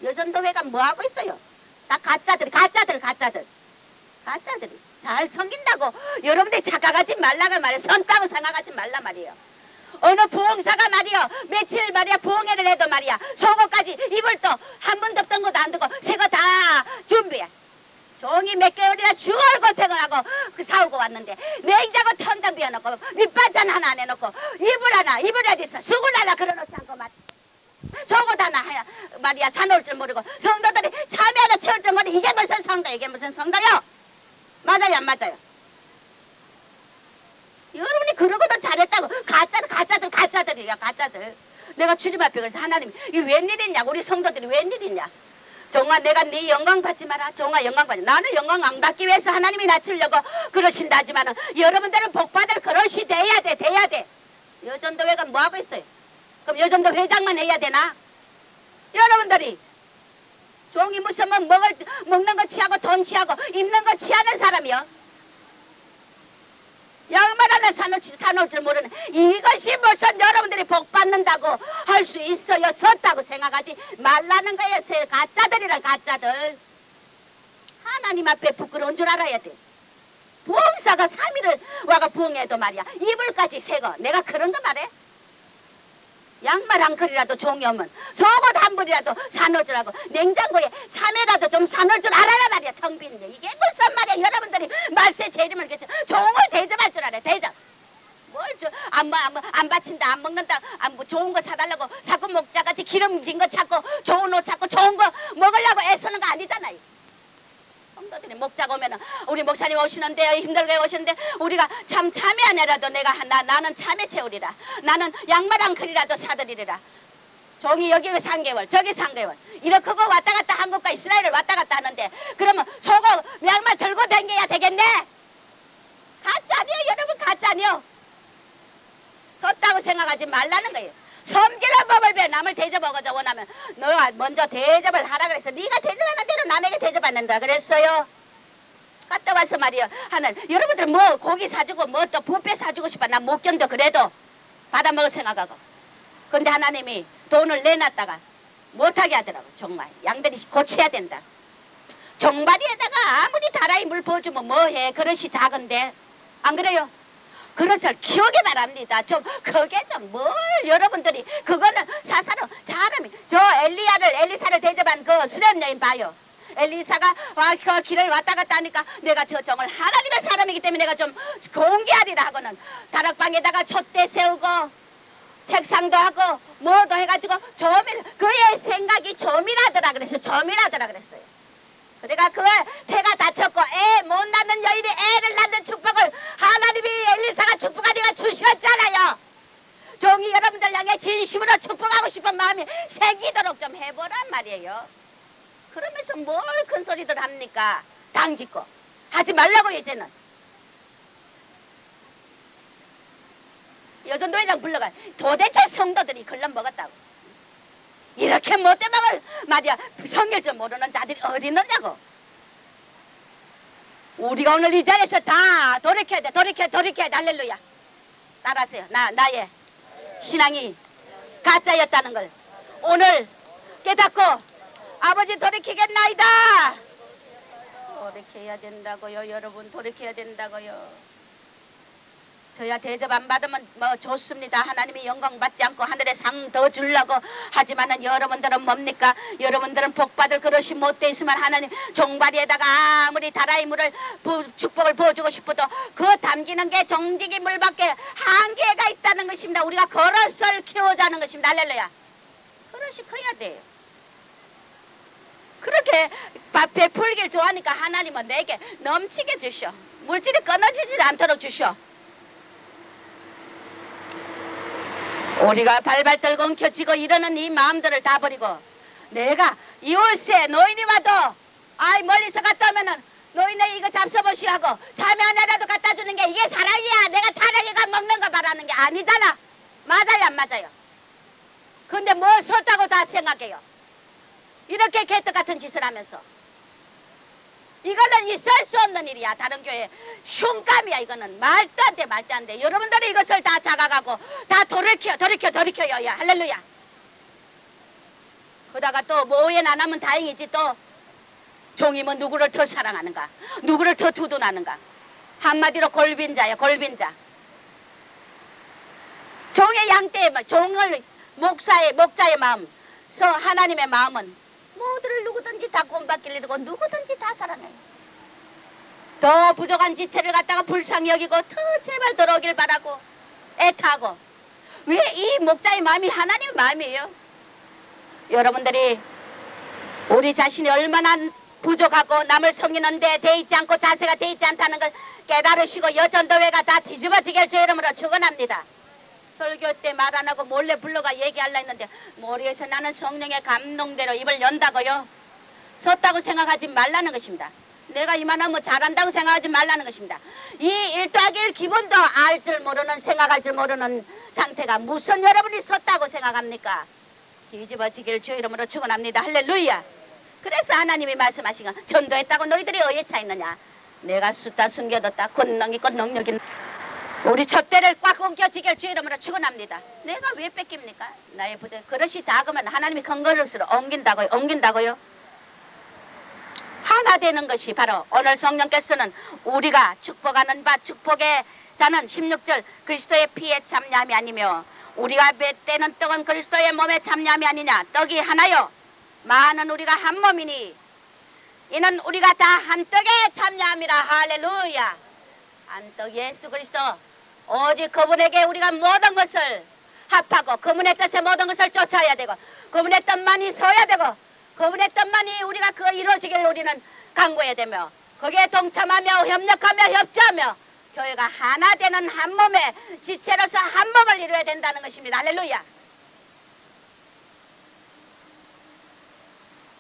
여전도회가 뭐하고 있어요? 다 가짜들이 잘 섬긴다고 여러분들이 착각하지 말라고 말이에요. 선다고 생각하지 말라 말이에요. 어느 부흥사가 말이요 며칠 말이야 부흥회를 해도 말이야 속옷까지 입을 또 한 번 덮던 것도 안 두고 새 거 다 준비해. 종이 몇 개월이나 죽을 고생을 하고 사오고 왔는데 냉장고 턴장 비워놓고 밑반찬 하나 안 해놓고 이불 어디 있어 수건 하나 걸어놓지 않고 속옷 하나 말이야 사놓을 줄 모르고 성도들이 참외 하나 채울 줄 모르고 이게 무슨 성도 이게 무슨 성도요? 맞아요 안 맞아요? 여러분이 그러고도 잘했다고 가짜들이야 가짜들. 내가 주님 앞에 그래서 하나님 이 웬일이냐 우리 성도들이 웬일이냐 종아 내가 네 영광 받지 마라. 종아 영광 받지 나는 영광 안 받기 위해서 하나님이 낮추려고 그러신다 하지만은 여러분들은 복받을 그릇이 돼야 돼. 여전도회가 뭐하고 있어요? 그럼 여전도 회장만 해야 되나? 여러분들이 종이 무슨 먹는 거 취하고 돈 취하고 입는 거 취하는 사람이요. 양말 하나 사놓을 줄 모르는 이것이 무슨 여러분들이 복 받는다고 할 수 있어요. 섰다고 생각하지 말라는 거예요. 가짜들이란 가짜들. 하나님 앞에 부끄러운 줄 알아야 돼. 부흥사가 3일을 와가 부흥해도 말이야 이불까지 새거 내가 그런 거 말해? 양말 한 컬이라도 종이 오면 속옷 한 벌이라도 사놓을 줄 알고 냉장고에 참외라도 좀 사놓을 줄 알아라 말이야. 텅 빈데 이게 무슨 말이야. 여러분들이 말세 재림을 개쳐 종을 대접할 줄 알아. 대접 안 바친다 안 먹는다 뭐 좋은 거 사달라고 자꾸 목자같이 기름진 거 찾고 좋은 옷 찾고 좋은 거 먹으려고 애쓰는 거 아니잖아요. 성도들이 목자가 오면은 우리 목사님 오시는데 힘들게 오시는데 우리가 참 참외 하나라도 나는 참외 채우리라. 나는 양말 한 컬이라도 사드리리라. 종이 여기 3개월 저기 3개월 이렇게 왔다 갔다 한국과 이스라엘을 왔다 갔다 하는데 그러면 속옷 양말 들고 다녀야 되겠네. 가짜 아니요 여러분 가짜 아니요. 섰다고 생각하지 말라는 거예요. 섬기는 법을 배워. 남을 대접하고자 원하면 너가 먼저 대접을 하라 그랬어. 네가 대접하는 대로 남에게 대접받는다 그랬어요. 갔다 와서 말이요 하는 여러분들 뭐 고기 사주고 뭐 또 뷔페 사주고 싶어. 난 못 견뎌 그래도 받아먹을 생각하고. 근데 하나님이 돈을 내놨다가 못하게 하더라고. 정말 양들이 고쳐야 된다. 종바리에다가 아무리 다라이 물 부어주면 뭐해. 그릇이 작은데 안 그래요? 그릇을 키우게 바랍니다. 좀 그게 좀 뭘 여러분들이 그거는 사사로 사람이 저 엘리사를 대접한 그 수렘 여인 봐요. 엘리사가 그 길을 왔다 갔다 하니까 내가 저 종을 하나님의 사람이기 때문에 내가 좀 공개하리라 하고는 다락방에다가 촛대 세우고 책상도 하고 뭐도 해가지고 그의 생각이 조밀하더라 그랬어요. 그러니까 그 태가 다쳤고 애 못 낳는 여인이 애를 낳는 축복을 하나님이 엘리사가 축복하니까 주셨잖아요. 종이 여러분들 향해 진심으로 축복하고 싶은 마음이 생기도록 좀 해보란 말이에요. 그러면서 뭘 큰 소리들 합니까? 당짓고 하지 말라고 이제는. 여전도회장 불러가 도대체 성도들이 걸러먹었다고. 이렇게 못된 마음을 말이야 성길 줄 모르는 자들이 어디 있느냐고. 우리가 오늘 이 자리에서 다 돌이켜야 돼. 할렐루야. 따라하세요. 나의 신앙이 가짜였다는 걸 오늘 깨닫고 아버지 돌이키겠나이다. 돌이켜야 된다고요. 여러분 돌이켜야 된다고요. 저야 대접 안 받으면 뭐 좋습니다. 하나님이 영광 받지 않고 하늘에 상 더 주려고 하지만은 여러분들은 뭡니까? 여러분들은 복받을 그릇이 못 돼 있으면 하나님 종바리에다가 아무리 다라이 물을 축복을 부어주고 싶어도 그 담기는 게 정직이 물밖에 한계가 있다는 것입니다. 우리가 그릇을 키우자는 것입니다. 할렐루야. 그릇이 커야 돼요. 그렇게 베풀기를 좋아하니까 하나님은 내게 넘치게 주셔. 물질이 끊어지지 않도록 주셔. 우리가 발발 떨고 엉켜지고 이러는 이 마음들을 다 버리고 내가 이웃에 노인이 와도 아이 멀리서 갔다 오면은 노인네 이거 잡숴보시 하고 자매 하나라도 갖다 주는 게 이게 사랑이야. 내가 타락이가 먹는 거 말하는 게 아니잖아. 맞아요 안 맞아요? 근데 뭐 섰다고 다 생각해요. 이렇게 개떡 같은 짓을 하면서 이거는 있을 수 없는 일이야. 다른 교회 흉감이야. 이거는 말도 안 돼 말도 안 돼. 여러분들이 이것을 다 자각하고 다 돌이켜요. 야, 할렐루야. 그러다가 또 뭐에 안 하면 다행이지. 또 종이면 누구를 더 사랑하는가, 누구를 더 두둔하는가. 한마디로 골빈자야 골빈자. 종의 양떼의 종을 목자의 마음, 하나님의 마음은 모두를 누구든지 다 구원받길 이루고 누구든지 다 사랑해요. 더 부족한 지체를 갖다가 불쌍히 여기고 더 제발 들어오길 바라고 애타고. 왜 이 목자의 마음이 하나님의 마음이에요? 여러분들이 우리 자신이 얼마나 부족하고 남을 섬기는데 돼 있지 않고 자세가 돼 있지 않다는 걸 깨달으시고 여전도회가 다 뒤집어지게 할 주 이름으로 축원합니다. 설교 때 말 안 하고 몰래 불러가 얘기하려 했는데 머리에서 나는 성령의 감동대로 입을 연다고요. 섰다고 생각하지 말라는 것입니다. 내가 이만하면 잘한다고 생각하지 말라는 것입니다. 이 1 더하기 1 기본도 알 줄 모르는 생각할 줄 모르는 상태가 무슨 여러분이 섰다고 생각합니까? 뒤집어지길 주 이름으로 축원합니다. 할렐루야. 그래서 하나님이 말씀하신 건 전도했다고 너희들이 어디에 차 있느냐. 내가 숫다 숨겨뒀다. 권능 있고 능력 있는 우리 촛대를 꽉 옮겨지길 주 이름으로 축원합니다. 내가 왜 뺏깁니까? 나의 부족. 그릇이 작으면 하나님이 큰 그릇으로 옮긴다고요. 하나 되는 것이 바로 오늘 성령께서는 우리가 축복하는 바 축복의 자는 16절 그리스도의 피에 참여함이 아니며 우리가 떼는 떡은 그리스도의 몸에 참여함이 아니냐. 떡이 하나요 많은 우리가 한 몸이니 이는 우리가 다 한 떡에 참여함이라. 할렐루야. 한 떡 예수 그리스도 오직 그분에게 우리가 모든 것을 합하고 그분의 뜻에 모든 것을 쫓아야 되고 그분의 뜻만이 서야 되고 그분의 뜻만이 우리가 그거 이루어지기를 우리는 간구해야 되며 거기에 동참하며 협력하며 협조하며 교회가 하나 되는 한 몸의 지체로서 한 몸을 이루어야 된다는 것입니다. 할렐루야.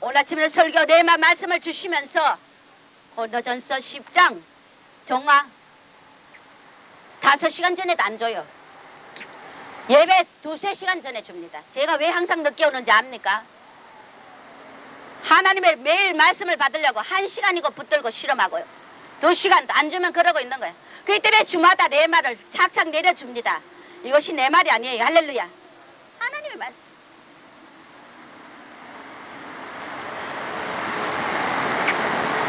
오늘 아침에 설교 네마 말씀을 주시면서 고린도전서 10장 종아 5시간 전에도 안 줘요. 예배 2-3시간 전에 줍니다. 제가 왜 항상 늦게 오는지 압니까? 하나님의 매일 말씀을 받으려고 1시간이고 붙들고 실험하고요. 2시간도 안 주면 그러고 있는 거예요. 그렇기 때문에 주마다 내 말을 착착 내려줍니다. 이것이 내 말이 아니에요. 할렐루야. 하나님의 말씀.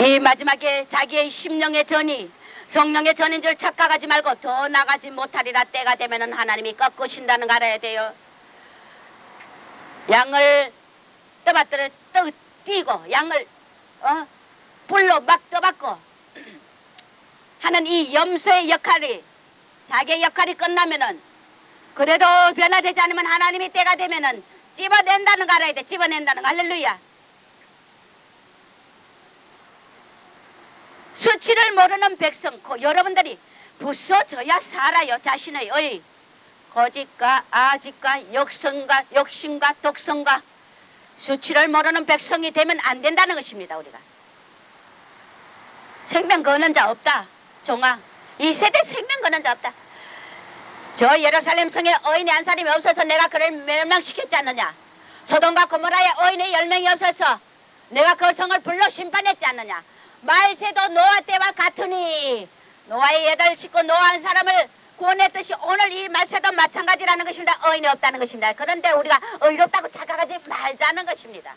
이 마지막에 자기의 심령의 전이 성령의 전인 줄 착각하지 말고 더 나가지 못하리라. 때가 되면은 하나님이 꺾으신다는 거 알아야 돼요. 양을 떠받들어 뛰고 양을 불로 막 떠받고 하는 이 염소의 역할이 자기의 역할이 끝나면은 그래도 변화되지 않으면 하나님이 때가 되면은 찝어낸다는 거 알아야 돼. 찝어낸다는 거. 할렐루야. 수치를 모르는 백성 여러분들이 부숴져야 살아요. 자신의 의 거짓과 아짓과 욕심과 독성과 수치를 모르는 백성이 되면 안 된다는 것입니다. 우리가 생명 거는 자 없다. 종아 이 세대 생명 거는 자 없다. 저 예루살렘 성에 의인이 한 사람이 없어서 내가 그를 멸망시켰지 않느냐. 소돔과 고모라에 의인이 10명이 없어서 내가 그 성을 불로 심판했지 않느냐. 말세도 노아 때와 같으니 노아의 8 식구 노아 한 사람을 구원했듯이 오늘 이 말세도 마찬가지라는 것입니다. 의인이 없다는 것입니다. 그런데 우리가 의롭다고 착각하지 말자는 것입니다.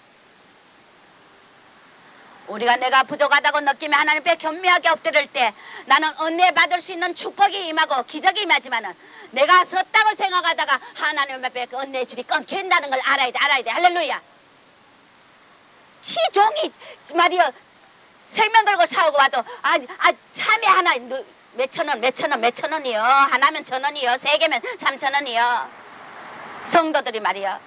우리가 내가 부족하다고 느끼며 하나님 앞에 겸허하게 엎드릴 때 나는 은혜 받을 수 있는 축복이 임하고 기적이 임하지만은 내가 섰다고 생각하다가 하나님 앞에 그 은혜의 줄이 끊긴다는 걸 알아야 돼. 할렐루야. 시종이 말이여 생명 걸고 사오고 와도 참외 하나 몇천 원이요. 하나면 1,000원이요. 3개면 3,000원이요. 성도들이 말이요.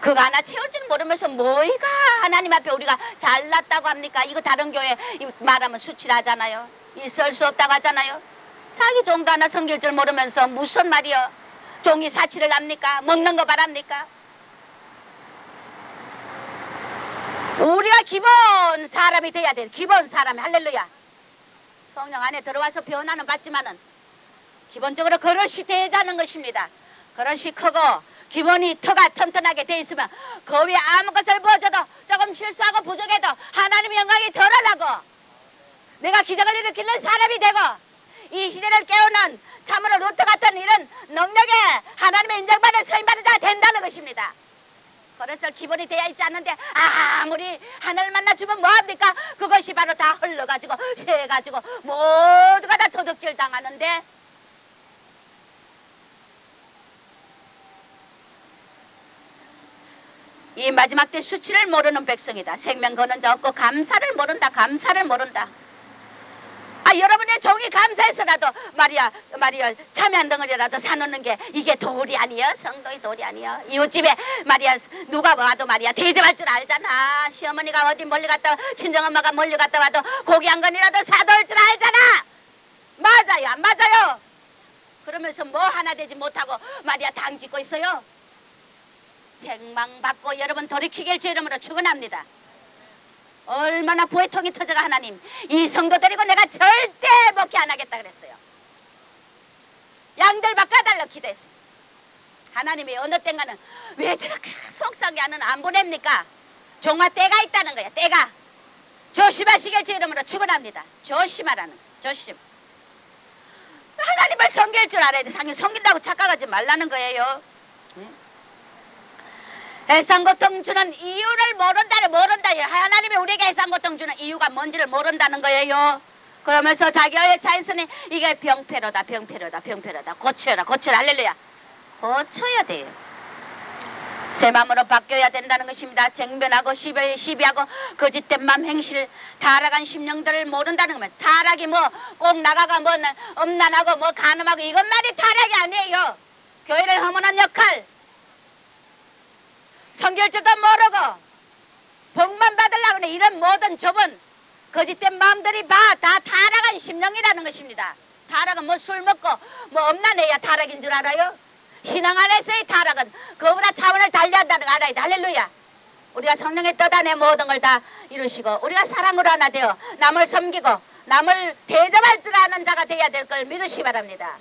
그거 하나 채울 줄 모르면서 뭐이가 하나님 앞에 우리가 잘났다고 합니까? 이거 다른 교회 말하면 수치하잖아요. 있을 수 없다고 하잖아요. 자기 종도 하나 섬길 줄 모르면서 무슨 말이요. 종이 사치를 합니까? 먹는 거 바랍니까? 우리가 기본 사람이 돼야 돼. 기본 사람이. 할렐루야. 성령 안에 들어와서 변화는 받지만은 기본적으로 그릇이 되자는 것입니다. 그릇이 크고 기본이 터가 튼튼하게 돼 있으면 그 위에 아무 것을 부어줘도 조금 실수하고 부족해도 하나님의 영광이 덜어나고 내가 기적을 일으키는 사람이 되고 이 시대를 깨우는 참으로 루트 같은 이런 능력에 하나님의 인정받는 서임받는 자가 된다는 것입니다. 그래서 기본이 되어 있지 않는데 아무리 하늘 만나주면 뭐합니까? 그것이 바로 다 흘러가지고 새가지고 모두가 다 도둑질 당하는데 이 마지막 때 수치를 모르는 백성이다. 생명 거는 자 없고 감사를 모른다. 감사를 모른다. 여러분의 종이 감사해서라도 말이야 참외 한 덩어리라도 사놓는 게 이게 도리 아니여? 성도의 도리 아니여? 이웃집에 말이야 누가 와도 말이야 대접할 줄 알잖아. 시어머니가 어디 멀리 갔다 친정엄마가 멀리 갔다 와도 고기 한 건이라도 사놓을 줄 알잖아. 맞아요 안 맞아요? 그러면서 뭐 하나 되지 못하고 말이야 당짓고 있어요. 책망받고 여러분 돌이키길 주 이름으로 축원합니다. 얼마나 부의통이 터져가 하나님 이 성도 데리고 내가 절대 목회 안 하겠다 그랬어요. 양들 바꿔달라고 기도했어요. 하나님이 어느 땐가는 왜 저렇게 속상해 하는 안 보냅니까? 종아 때가 있다는 거야. 때가 조심하시길 주 이름으로 축원합니다. 조심하라는 조심. 하나님을 섬길 줄 알아야 돼. 섬긴다고 착각하지 말라는 거예요. 해상고통 주는 이유를 모른다요. 하나님이 우리에게 해상고통 주는 이유가 뭔지를 모른다는 거예요. 그러면서 자기의 자신이 이게 병폐로다 고쳐라 할렐루야. 고쳐야 돼요. 새 마음으로 바뀌어야 된다는 것입니다. 쟁변하고 시비하고 거짓된 맘 행실 타락한 심령들을 모른다는 겁니다. 타락이 뭐 꼭 나가가 뭐 음란하고 뭐 간음하고 이것만이 타락이 아니에요. 교회를 허문한 역할 섬길 줄도 모르고 복만 받으려고 하는 이런 모든 좁은 거짓된 마음들이 다 타락한 심령이라는 것입니다. 타락은 뭐 술 먹고 뭐 음란해야 타락인 줄 알아요? 신앙 안에서의 타락은 그보다 차원을 달리한다는 거 알아야 돼. 할렐루야. 우리가 성령의 뜻 안에 모든 걸 다 이루시고 우리가 사랑으로 하나 되어 남을 섬기고 남을 대접할 줄 아는 자가 되어야 될 걸 믿으시 바랍니다.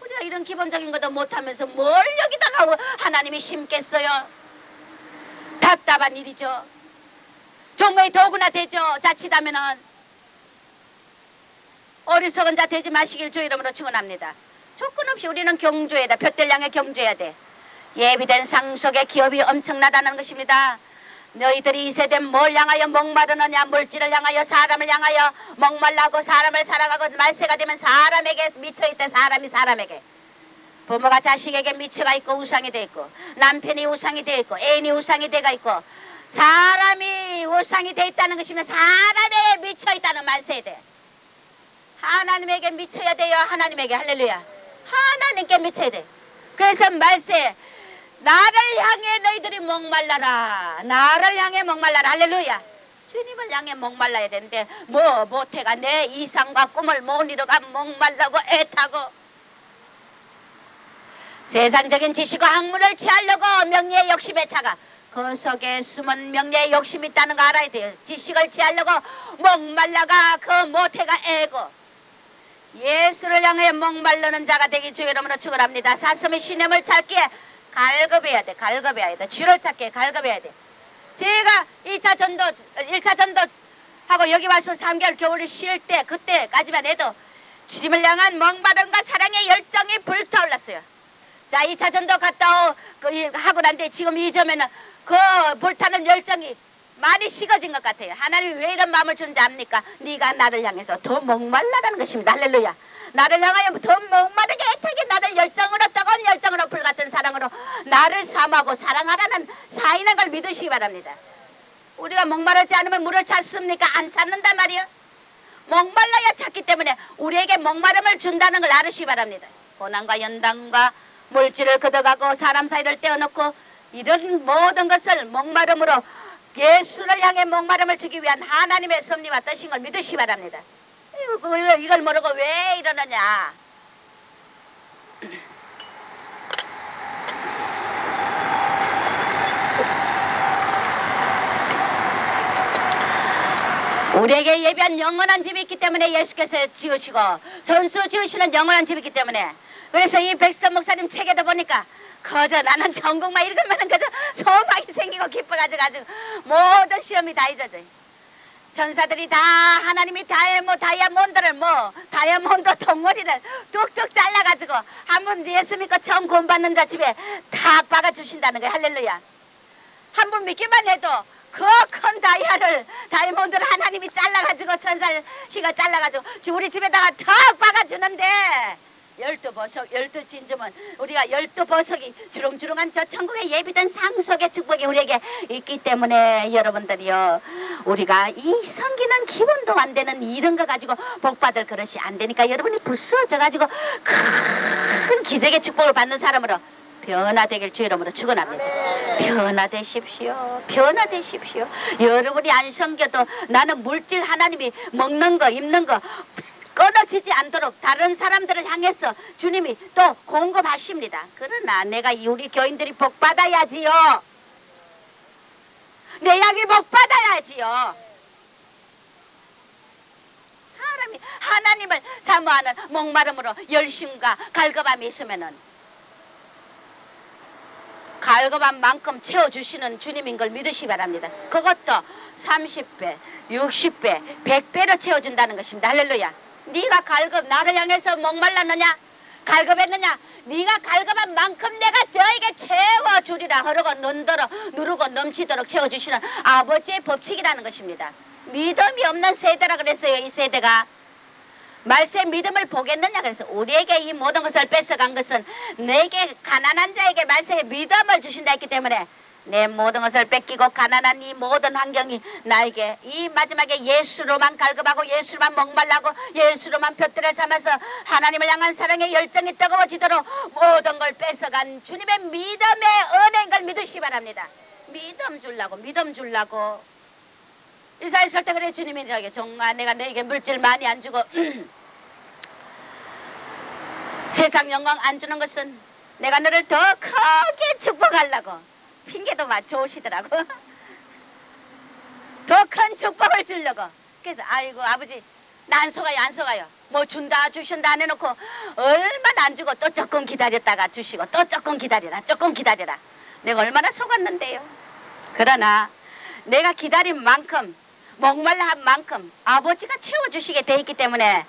우리가 이런 기본적인 것도 못하면서 뭘 여기다가 하나님이 심겠어요? 답답한 일이죠. 종의 도구나 되죠. 자칫하면은 어리석은 자 되지 마시길 주 이름으로 축원합니다. 조건 없이 우리는 경주해야 돼. 둯될 향해 경주해야 돼. 예비된 상속의 기업이 엄청나다는 것입니다. 너희들이 이 세대 뭘 향하여 목마르느냐? 물질을 향하여 사람을 향하여 목말라고 사람을 살아가고 말세가 되면 사람에게 미쳐있대. 사람에게 부모가 자식에게 미쳐가 있고 우상이 돼 있고 남편이 우상이 돼 있고 애인이 우상이 돼가 있고 사람이 우상이 돼 있다는 것이면 사람에게 미쳐 있다는 말세대. 하나님에게 미쳐야 돼요. 하나님에게. 할렐루야. 하나님께 미쳐야 돼. 그래서 말세 나를 향해 너희들이 목말라라. 나를 향해 목말라라. 할렐루야. 주님을 향해 목말라야 되는데 모태가 내 이상과 꿈을 못 이루가 목말라고 애타고 세상적인 지식과 학문을 취하려고 명예의 욕심에 차가 그 속에 숨은 명예의 욕심이 있다는 거 알아야 돼요. 지식을 취하려고 목말라가 그 모태가 애고 예수를 향해 목말르는 자가 되기 주 이름으로 축원합니다. 사슴의 시냇을 찾기에 갈급해야 돼. 쥐를 찾기에 갈급해야 돼. 제가 1차 전도 하고 여기 와서 3개월 겨울에 쉴 때 그때까지만 해도 주님을 향한 목마름과 사랑의 열정이 불타올랐어요. 자, 2차 전도 갔다 하고 난 뒤에 지금 이 점에는 그 불타는 열정이 많이 식어진 것 같아요. 하나님이 왜 이런 마음을 주는지 압니까? 네가 나를 향해서 더 목말라라는 것입니다. 할렐루야. 나를 향하여 더 목마르게 애타게 나를 열정으로 뜨거운 열정으로 불같은 사랑으로 나를 사모하고 사랑하라는 사인한 걸 믿으시기 바랍니다. 우리가 목마르지 않으면 물을 찾습니까? 안 찾는단 말이에요. 목말라야 찾기 때문에 우리에게 목마름을 준다는 걸 알으시기 바랍니다. 고난과 연단과 물질을 걷어가고 사람 사이를 떼어놓고 이런 모든 것을 목마름으로 예수를 향해 목마름을 주기 위한 하나님의 섭리와 뜻인 걸 믿으시기 바랍니다. 이걸 모르고 왜 이러느냐? 우리에게 예비한 영원한 집이 있기 때문에 예수께서 지으시고 선수 지으시는 영원한 집이 있기 때문에 그래서 이 백스턴 목사님 책에도 보니까 그저 나는 전국만 읽으면 그저 소망이 생기고 기뻐가지고 아주 모든 시험이 다 잊어져요. 천사들이 다 하나님이 다이아몬드를 다이아몬드 덩어리를 뚝뚝 잘라가지고 한번 예수 믿고 처음 구원받는 자 집에 탁 박아주신다는 거예요. 할렐루야. 한 번 믿기만 해도 그 큰 다이아몬드를 하나님이 잘라가지고 천사씨가 잘라가지고 우리 집에다가 탁 박아주는데 12보석 12진주면 우리가 12보석이 주렁주렁한 저 천국에 예비된 상속의 축복이 우리에게 있기 때문에 여러분들이요, 우리가 이 섬기는 기본도 안 되는 이런 거 가지고 복받을 그릇이 안 되니까 여러분이 부스러져 가지고 큰 기적의 축복을 받는 사람으로 변화되길 주 이름으로 축원합니다. 변화되십시오. 변화되십시오. 여러분이 안 섬겨도 나는 물질 하나님이 먹는 거 입는 거 끊어지지 않도록 다른 사람들을 향해서 주님이 또 공급하십니다. 그러나 내가 우리 교인들이 복받아야지요. 내 양이 복받아야지요. 사람이 하나님을 사모하는 목마름으로 열심과 갈급함이 있으면은 갈급한 만큼 채워주시는 주님인 걸 믿으시기 바랍니다. 그것도 30배, 60배, 100배로 채워준다는 것입니다. 할렐루야. 네가 나를 향해서 목말랐느냐? 갈급했느냐? 네가 갈급한 만큼 내가 너에게 채워주리라. 흐르고 누르고 넘치도록 채워주시는 아버지의 법칙이라는 것입니다. 믿음이 없는 세대라 그랬어요. 이 세대가 말세 믿음을 보겠느냐. 그래서 우리에게 이 모든 것을 뺏어간 것은 내게 가난한 자에게 말세의 믿음을 주신다 했기 때문에 내 모든 것을 뺏기고 가난한 이 모든 환경이 나에게 이 마지막에 예수로만 갈급하고 예수로만 목말라고 예수로만 둯대를 삼아서 하나님을 향한 사랑의 열정이 뜨거워지도록 모든 걸 뺏어간 주님의 믿음의 은혜인 걸 믿으시기 바랍니다. 믿음 주려고 이사야 설때 그래. 주님이 저에게 정말 내가 너에게 물질 많이 안 주고 세상 영광 안 주는 것은 내가 너를 더 크게 축복하려고 핑계도 맞춰오시더라고. 더 큰 축복을 주려고. 그래서 아이고 아버지 나 안 속아요. 뭐 주신다 안 해놓고 얼마나 안 주고 또 조금 기다렸다가 주시고 또 조금 기다려라. 내가 얼마나 속았는데요. 그러나 내가 기다린 만큼 목말라 한 만큼 아버지가 채워주시게 돼 있기 때문에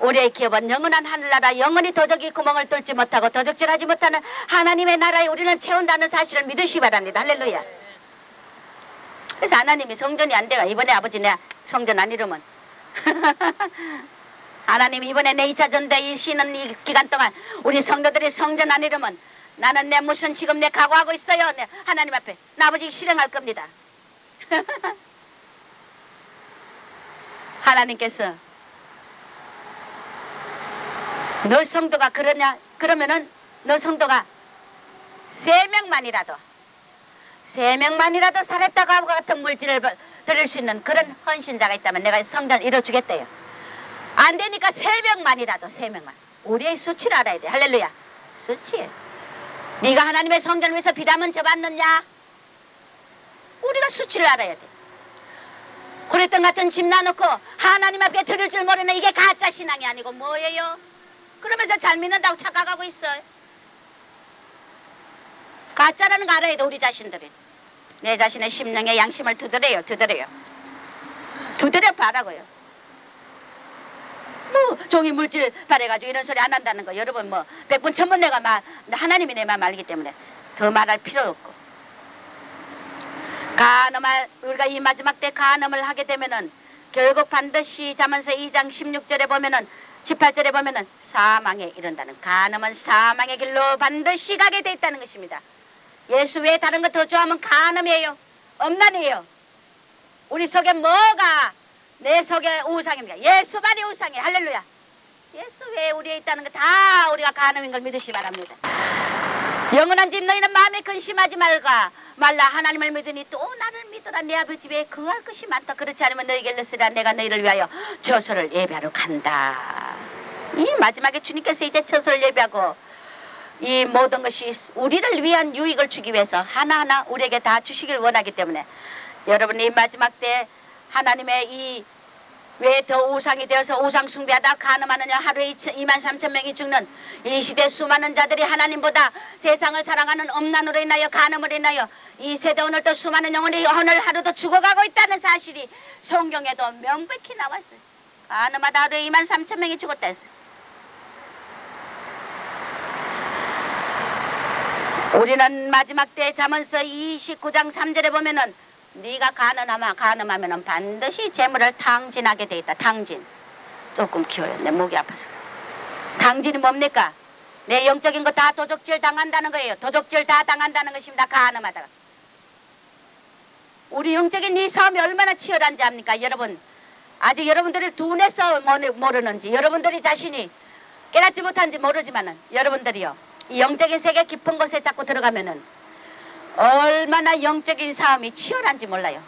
우리의 기업은 영원한 하늘나라 영원히 도적이 구멍을 뚫지 못하고 도적질하지 못하는 하나님의 나라에 우리는 채운다는 사실을 믿으시기 바랍니다. 할렐루야. 그래서 하나님이 성전이 안 돼가 이번에 아버지 내 성전 안 이루면 하나님이 이번에 내 2차 전대 이 쉬는 이 기간 동안 우리 성도들이 성전 안 이루면 나는 지금 내 각오하고 있어요. 하나님 앞에 나 아버지 실행할 겁니다. 하나님께서 너 성도가 그러면은 너 성도가 3명만이라도 사렙다가 같은 물질을 드릴 수 있는 그런 헌신자가 있다면 내가 성전을 이뤄주겠대요. 안 되니까 3명만. 우리의 수치를 알아야 돼. 할렐루야. 수치. 네가 하나님의 성전을 위해서 비담은 접었느냐? 우리가 수치를 알아야 돼. 그랬던 같은 집 놔놓고 하나님 앞에 드릴 줄 모르는 이게 가짜 신앙이 아니고 뭐예요? 그러면서 잘 믿는다고 착각하고 있어요. 가짜라는 거 알아야 돼. 우리 자신들이 내 자신의 심령의 양심을 두드려요. 두드려 봐라고요. 뭐 종이 물질 바래가지고 이런 소리 안 한다는 거 여러분 뭐 100번 1000번 내가 하나님이 내 마음 알기 때문에 더 말할 필요 없고, 우리가 이 마지막 때 간음을 하게 되면은 결국 반드시 잠언서 2장 16절에 보면은 18절에 보면은 사망에 이른다는, 간음은 사망의 길로 반드시 가게 돼 있다는 것입니다. 예수 외에 다른 거 더 좋아하면 간음이에요. 엄란이에요. 우리 속에 뭐가 내 속에 우상입니다. 예수만이 우상이에요. 할렐루야. 예수 외에 우리에 있다는 거 다 우리가 간음인 걸 믿으시기 바랍니다. 영원한 집 너희는 마음에 근심하지 말라. 하나님을 믿으니 또 나를 믿어라. 내 아버지 외에 거할 것이 많다. 그렇지 않으면 너희에게 일렀으리라. 내가 너희를 위하여 처소를 예배하러 간다. 이 마지막에 주님께서 이제 처소를 예배하고 이 모든 것이 우리를 위한 유익을 주기 위해서 하나하나 우리에게 다 주시길 원하기 때문에 여러분이 이 마지막 때 하나님의 이 왜 더 우상이 되어서 우상 숭배하다 간음하느냐. 하루에 23,000명이 죽는 이 시대 수많은 자들이 하나님보다 세상을 사랑하는 음란으로 인하여 간음으로 인하여 이 세대 오늘도 수많은 영혼이 오늘 하루도 죽어가고 있다는 사실이 성경에도 명백히 나왔어요. 간음하다 하루에 23,000명이 죽었다 했어요. 우리는 마지막 때 잠언서 29장 3절에 보면은 네가 간음하면 반드시 재물을 탕진하게 돼 있다. 탕진. 조금 키워요. 내 목이 아파서. 탕진이 뭡니까? 내 영적인 거 다 도적질 당한다는 거예요. 도적질 다 당한다는 것입니다. 간음하다가. 우리 영적인 이 싸움이 얼마나 치열한지 압니까? 여러분. 아직 여러분들이 둔해서 모르는지, 여러분들이 자신이 깨닫지 못한지 모르지만은 여러분들이요. 이 영적인 세계 깊은 곳에 자꾸 들어가면은 얼마나 영적인 싸움이 치열한지 몰라요.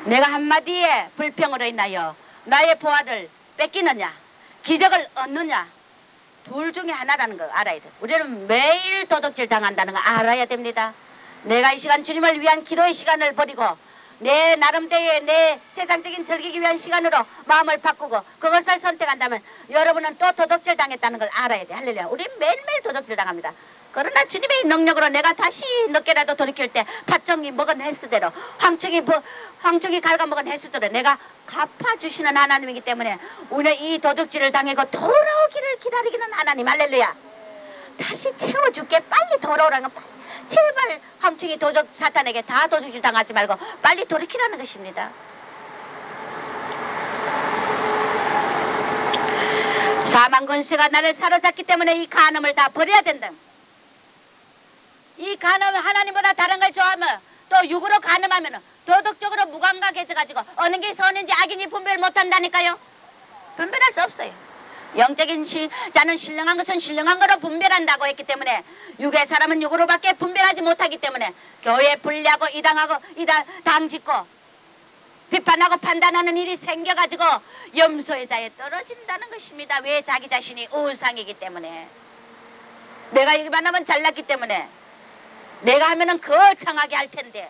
내가 한마디에 불평으로 인하여 나의 보화를 뺏기느냐, 기적을 얻느냐, 둘 중에 하나라는 거 알아야 돼. 우리는 매일 도둑질 당한다는 거 알아야 됩니다. 내가 이 시간 주님을 위한 기도의 시간을 버리고 내 나름대로의 내 세상적인 즐기기 위한 시간으로 마음을 바꾸고 그것을 선택한다면 여러분은 또 도둑질 당했다는 걸 알아야 돼. 할렐루야. 우리 매일매일 도둑질 당합니다. 그러나 주님의 능력으로 내가 다시 늦게라도 돌이킬 때 팥종이 먹은 횟수대로 황충이 갉아먹은 횟수대로 내가 갚아주시는 하나님이기 때문에 오늘 이 도둑질을 당하고 돌아오기를 기다리기는 하나님. 할렐루야. 다시 채워줄게. 빨리 돌아오라는 거. 제발 황충이 사탄에게 다 도둑질 당하지 말고 빨리 돌이키라는 것입니다. 사망 권세가 나를 사로잡기 때문에 이 간음을 다 버려야 된다. 이 간음 하나님보다 다른 걸 좋아하면 또 육으로 간음하면 도덕적으로 무감각해져가지고 어느 게 선인지 악인지 분별 못한다니까요. 분별할 수 없어요. 영적인 자는 신령한 것은 신령한 거로 분별한다고 했기 때문에 육의 사람은 육으로밖에 분별하지 못하기 때문에 교회 분리하고 이당하고 당짓고 비판하고 판단하는 일이 생겨가지고 염소의 자에 떨어진다는 것입니다. 왜? 자기 자신이 우상이기 때문에. 내가 여기만 하면 잘났기 때문에 내가 하면은 거창하게 할 텐데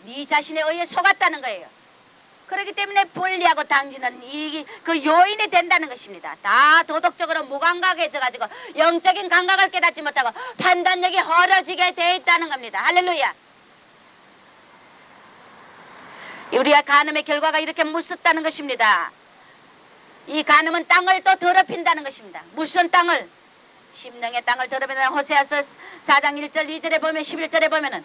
네 자신의 의에 속았다는 거예요. 그렇기 때문에 분리하고 당지는 그 요인이 된다는 것입니다. 다 도덕적으로 무감각해져가지고 영적인 감각을 깨닫지 못하고 판단력이 허러지게 돼 있다는 겁니다. 할렐루야. 우리가 간음의 결과가 이렇게 무섭다는 것입니다. 이 간음은 땅을 또 더럽힌다는 것입니다. 무슨 땅을? 심령의 땅을 더럽히는 호세아서 4장 1절 2절에 보면 11절에 보면은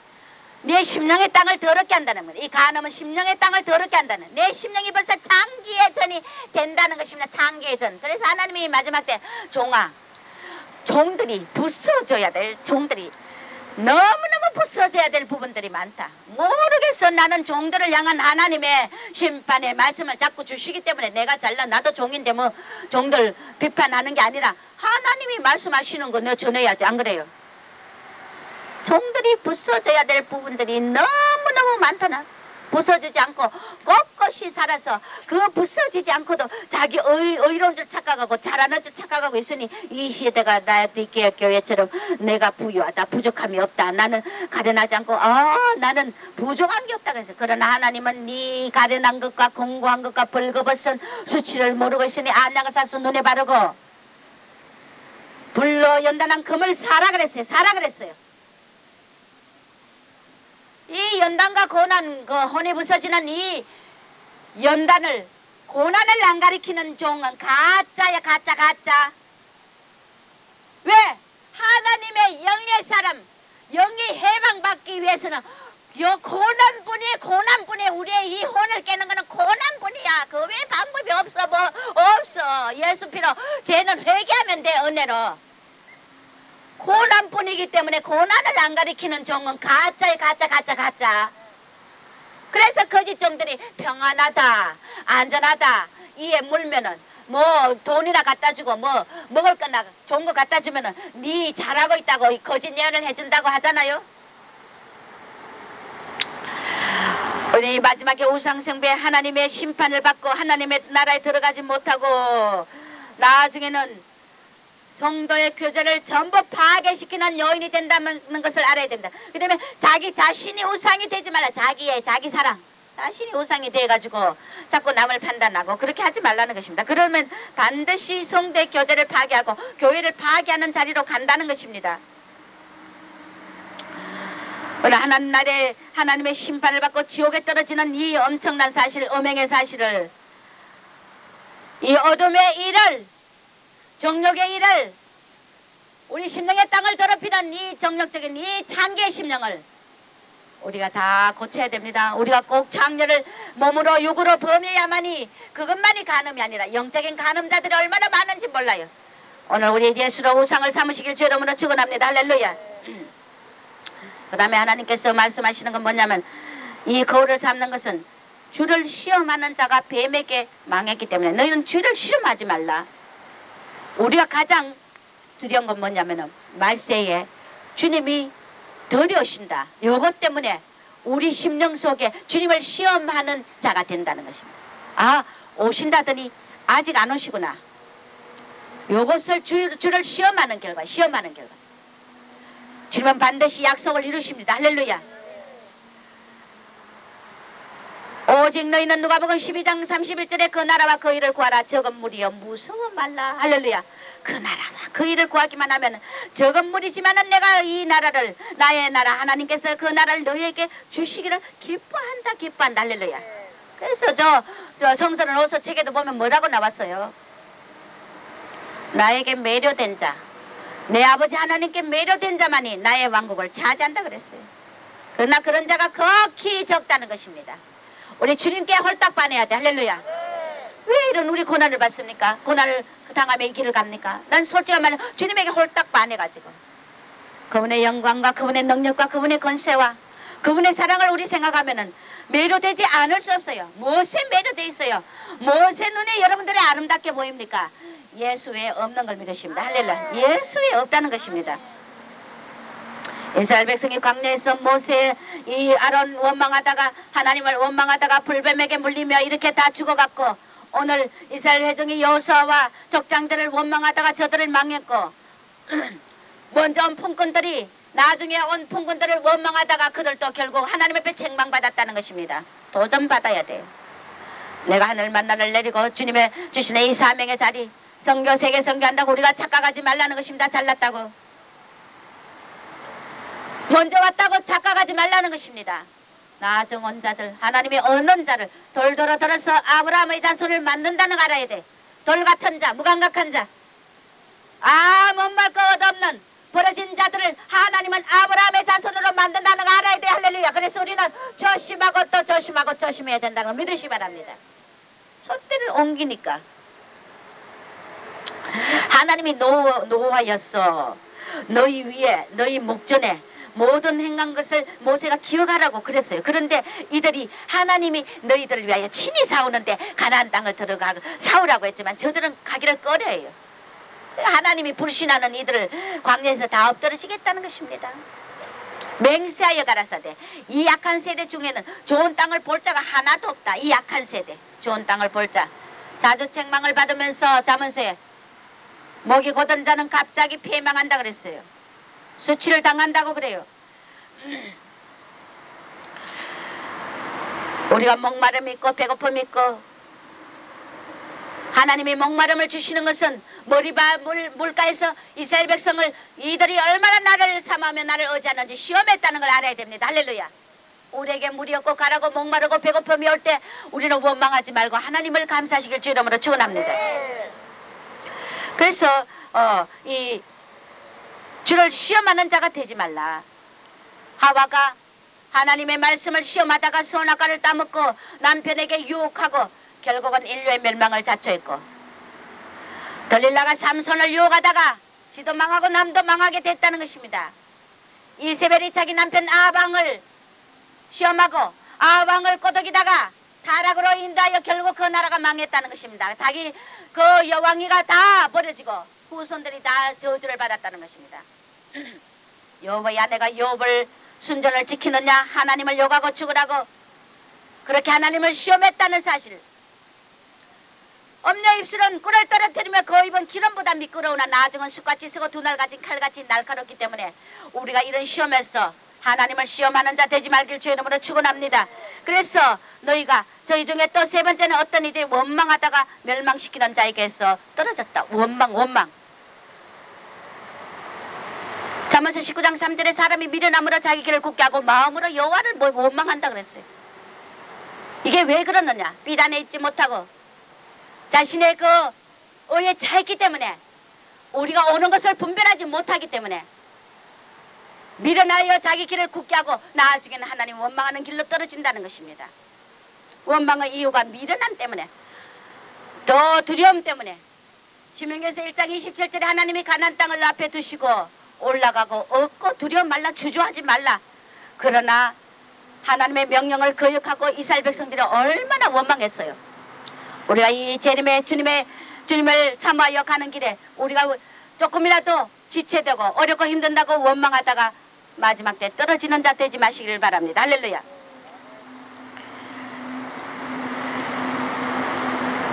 내 심령의 땅을 더럽게 한다는 겁니다. 이 간음은 심령의 땅을 더럽게 한다는, 내 심령이 벌써 장기의 전이 된다는 것입니다. 장기의 전. 그래서 하나님이 마지막 때 종들이 부서져야 될 종들이 너무너무 부서져야 될 부분들이 많다. 모르겠어. 나는 종들을 향한 하나님의 심판의 말씀을 자꾸 주시기 때문에 내가 잘나 나도 종인데 뭐 종들 비판하는 게 아니라 하나님이 말씀하시는 거 너 전해야지. 안 그래요? 종들이 부서져야 될 부분들이 너무너무 많다나. 부서지지 않고 꼿꼿이 살아서 그 부서지지 않고도 자기 의로운 줄 착각하고 잘하는 줄 착각하고 있으니 이 시대가 나디케 교회처럼 내가 부유하다, 부족함이 없다, 나는 가련하지 않고 나는 부족한 게 없다 그래서. 그러나 하나님은 네 가련한 것과 공고한 것과 벌거벗은 수치를 모르고 있으니 안약을 사서 눈에 바르고 불로 연단한 금을 사라 그랬어요. 사라 그랬어요. 이 연단과 고난, 그 혼이 부서지는 이 연단을, 고난을 안 가리키는 종은 가짜야. 가짜. 왜? 하나님의 영의 사람, 영이 해방받기 위해서는 고난뿐이 우리의 이 혼을 깨는 거는 고난뿐이야. 그 외에 방법이 없어. 없어. 예수 피로 죄는 회개하면 돼. 은혜로. 고난뿐이기 때문에 고난을 안 가리키는 종은 가짜에 가짜. 그래서 거짓 종들이 평안하다, 안전하다 이에 물면은 뭐 돈이나 갖다 주고 뭐 먹을 거나 좋은 거 갖다 주면은 네 잘하고 있다고 거짓 예언을 해준다고 하잖아요. 우리 마지막에 우상숭배 하나님의 심판을 받고 하나님의 나라에 들어가지 못하고 나중에는 성도의 교제를 전부 파괴시키는 요인이 된다는 것을 알아야 됩니다. 그 다음에 자기 자신이 우상이 되지 말라. 자기 사랑. 자신이 우상이 돼가지고 자꾸 남을 판단하고 그렇게 하지 말라는 것입니다. 그러면 반드시 성대 교제를 파괴하고 교회를 파괴하는 자리로 간다는 것입니다. 어느 하나님 날에 하나님의 심판을 받고 지옥에 떨어지는 이 엄청난 사실, 음행의 사실을, 이 어둠의 일을, 정욕의 일을, 우리 심령의 땅을 더럽히는 이 정욕적인 이 창기의 심령을 우리가 다 고쳐야 됩니다. 우리가 꼭 창녀를 몸으로 육으로 범해야만이, 그것만이 간음이 아니라 영적인 간음자들이 얼마나 많은지 몰라요. 오늘 우리 예수로 우상을 삼으시길 주 이름으로 축원합니다. 할렐루야. 그 다음에 하나님께서 말씀하시는 건 뭐냐면, 이 거울을 삼는 것은 주를 시험하는 자가 뱀에게 망했기 때문에 너희는 주를 시험하지 말라. 우리가 가장 두려운 건 뭐냐면은 말세에 주님이 더디오신다. 이것 때문에 우리 심령 속에 주님을 시험하는 자가 된다는 것입니다. 아, 오신다더니 아직 안 오시구나. 이것을 주를 시험하는 결과, 주님은 반드시 약속을 이루십니다. 할렐루야. 오직 너희는 누가복음 12장 31절에 그 나라와 그 일을 구하라. 적은 무리여 무서워 말라. 할렐루야. 그 나라와 그 일을 구하기만 하면, 적은 무리지만은 내가 이 나라를, 나의 나라, 하나님께서 그 나라를 너희에게 주시기를 기뻐한다. 할렐루야. 그래서 저 성서는 어서 책에도 보면 뭐라고 나왔어요? 나에게 매료된 자, 내 아버지 하나님께 매료된 자만이 나의 왕국을 차지한다 그랬어요. 그러나 그런 자가 극히 적다는 것입니다. 우리 주님께 홀딱 반해야 돼. 할렐루야. 왜 이런 우리 고난을 받습니까? 고난을 당하며 이 길을 갑니까? 난 솔직히 말해 주님에게 홀딱 반해가지고 그분의 영광과 그분의 능력과 그분의 권세와 그분의 사랑을 우리 생각하면은 매료되지 않을 수 없어요. 무엇에 매료돼 있어요? 무엇의 눈에 여러분들이 아름답게 보입니까? 예수 외에 없는 걸 믿으십니다. 할렐루야. 예수 외에 없다는 것입니다. 이스라엘 백성이 광야에서 모세, 이 아론 원망하다가, 하나님을 원망하다가 불뱀에게 물리며 이렇게 다 죽어갔고, 오늘 이스라엘 회중이 여호수아와 족장들을 원망하다가 저들을 망했고, 먼저 온 품꾼들이 나중에 온 품꾼들을 원망하다가 그들도 결국 하나님 앞에 책망받았다는 것입니다. 도전받아야 돼요. 내가 하늘 만나를 내리고 주님의 주시는 이 사명의 자리, 선교, 세계 선교한다고 우리가 착각하지 말라는 것입니다. 잘났다고. 먼저 왔다고 착각하지 말라는 것입니다. 나중 온 자들, 하나님이 얻는 자를 돌돌아 들어서 아브라함의 자손을 만든다는 거 알아야 돼. 돌 같은 자, 무감각한 자, 아무 말 것 없는 버려진 자들을 하나님은 아브라함의 자손으로 만든다는 거 알아야 돼. 할렐루야. 그래서 우리는 조심하고 또 조심하고 조심해야 된다는 걸 믿으시기 바랍니다. 소떼를 옮기니까 하나님이 노하였어. 너희 위에, 너희 목전에 모든 행한 것을 모세가 기억하라고 그랬어요. 그런데 이들이 하나님이 너희들을 위하여 친히 싸우는데 가나안 땅을 들어가고 싸우라고 했지만 저들은 가기를 꺼려해요. 하나님이 불신하는 이들을 광야에서 다 엎드러시겠다는 것입니다. 맹세하여 가라사대. 이 약한 세대 중에는 좋은 땅을 볼 자가 하나도 없다. 이 약한 세대, 좋은 땅을 볼 자. 자주 책망을 받으면서 자문서에 목이 고든 자는 갑자기 폐망한다 그랬어요. 수치를 당한다고 그래요. 우리가 목마름이 있고 배고픔이 있고, 하나님이 목마름을 주시는 것은 물가에서 이스라엘 백성을 이들이 얼마나 나를 삼하며 나를 의지하는지 시험했다는 걸 알아야 됩니다. 할렐루야. 우리에게 물이 없고 가라고 목마르고 배고픔이 올 때 우리는 원망하지 말고 하나님을 감사하시길 주 이름으로 축원합니다. 그래서 이 주를 시험하는 자가 되지 말라. 하와가 하나님의 말씀을 시험하다가 선악과를 따먹고 남편에게 유혹하고 결국은 인류의 멸망을 자초했고, 들릴라가 삼손을 유혹하다가 지도 망하고 남도 망하게 됐다는 것입니다. 이세벨이 자기 남편 아방을 시험하고 아방을 꼬드기다가 타락으로 인도하여 결국 그 나라가 망했다는 것입니다. 자기 그 여왕이가 다 버려지고 후손들이 다 저주를 받았다는 것입니다. 여호와의 아내가 욥을 순전을 지키느냐, 하나님을 욕하고 죽으라고 그렇게 하나님을 시험했다는 사실. 엄녀 입술은 꿀을 떨어뜨리며 그 입은 기름보다 미끄러우나 나중은 숯같이 쓰고 두 날 가진 칼같이 날카롭기 때문에 우리가 이런 시험에서 하나님을 시험하는 자 되지 말길 주의 이름으로 축원합니다. 그래서 너희가 저희 중에 또 세 번째는 어떤 이들이 원망하다가 멸망시키는 자에게서 떨어졌다. 원망. 잠언서 19장 3절에 사람이 미련함으로 자기 길을 굳게 하고 마음으로 여호와를 원망한다 그랬어요. 이게 왜 그러느냐? 비단에 있지 못하고 자신의 그 의에 차있기 때문에, 우리가 오는 것을 분별하지 못하기 때문에 미련하여 자기 길을 굳게 하고 나중에는 하나님 원망하는 길로 떨어진다는 것입니다. 원망의 이유가 미련함 때문에, 또 두려움 때문에. 신명기에서 1장 27절에 하나님이 가나안 땅을 앞에 두시고 올라가고 얻고 두려움 말라, 주저하지 말라. 그러나 하나님의 명령을 거역하고 이스라엘 백성들이 얼마나 원망했어요. 우리가 이 주님을 사모하여 가는 길에 우리가 조금이라도 지체되고 어렵고 힘든다고 원망하다가 마지막 때 떨어지는 자 되지 마시길 바랍니다. 할렐루야.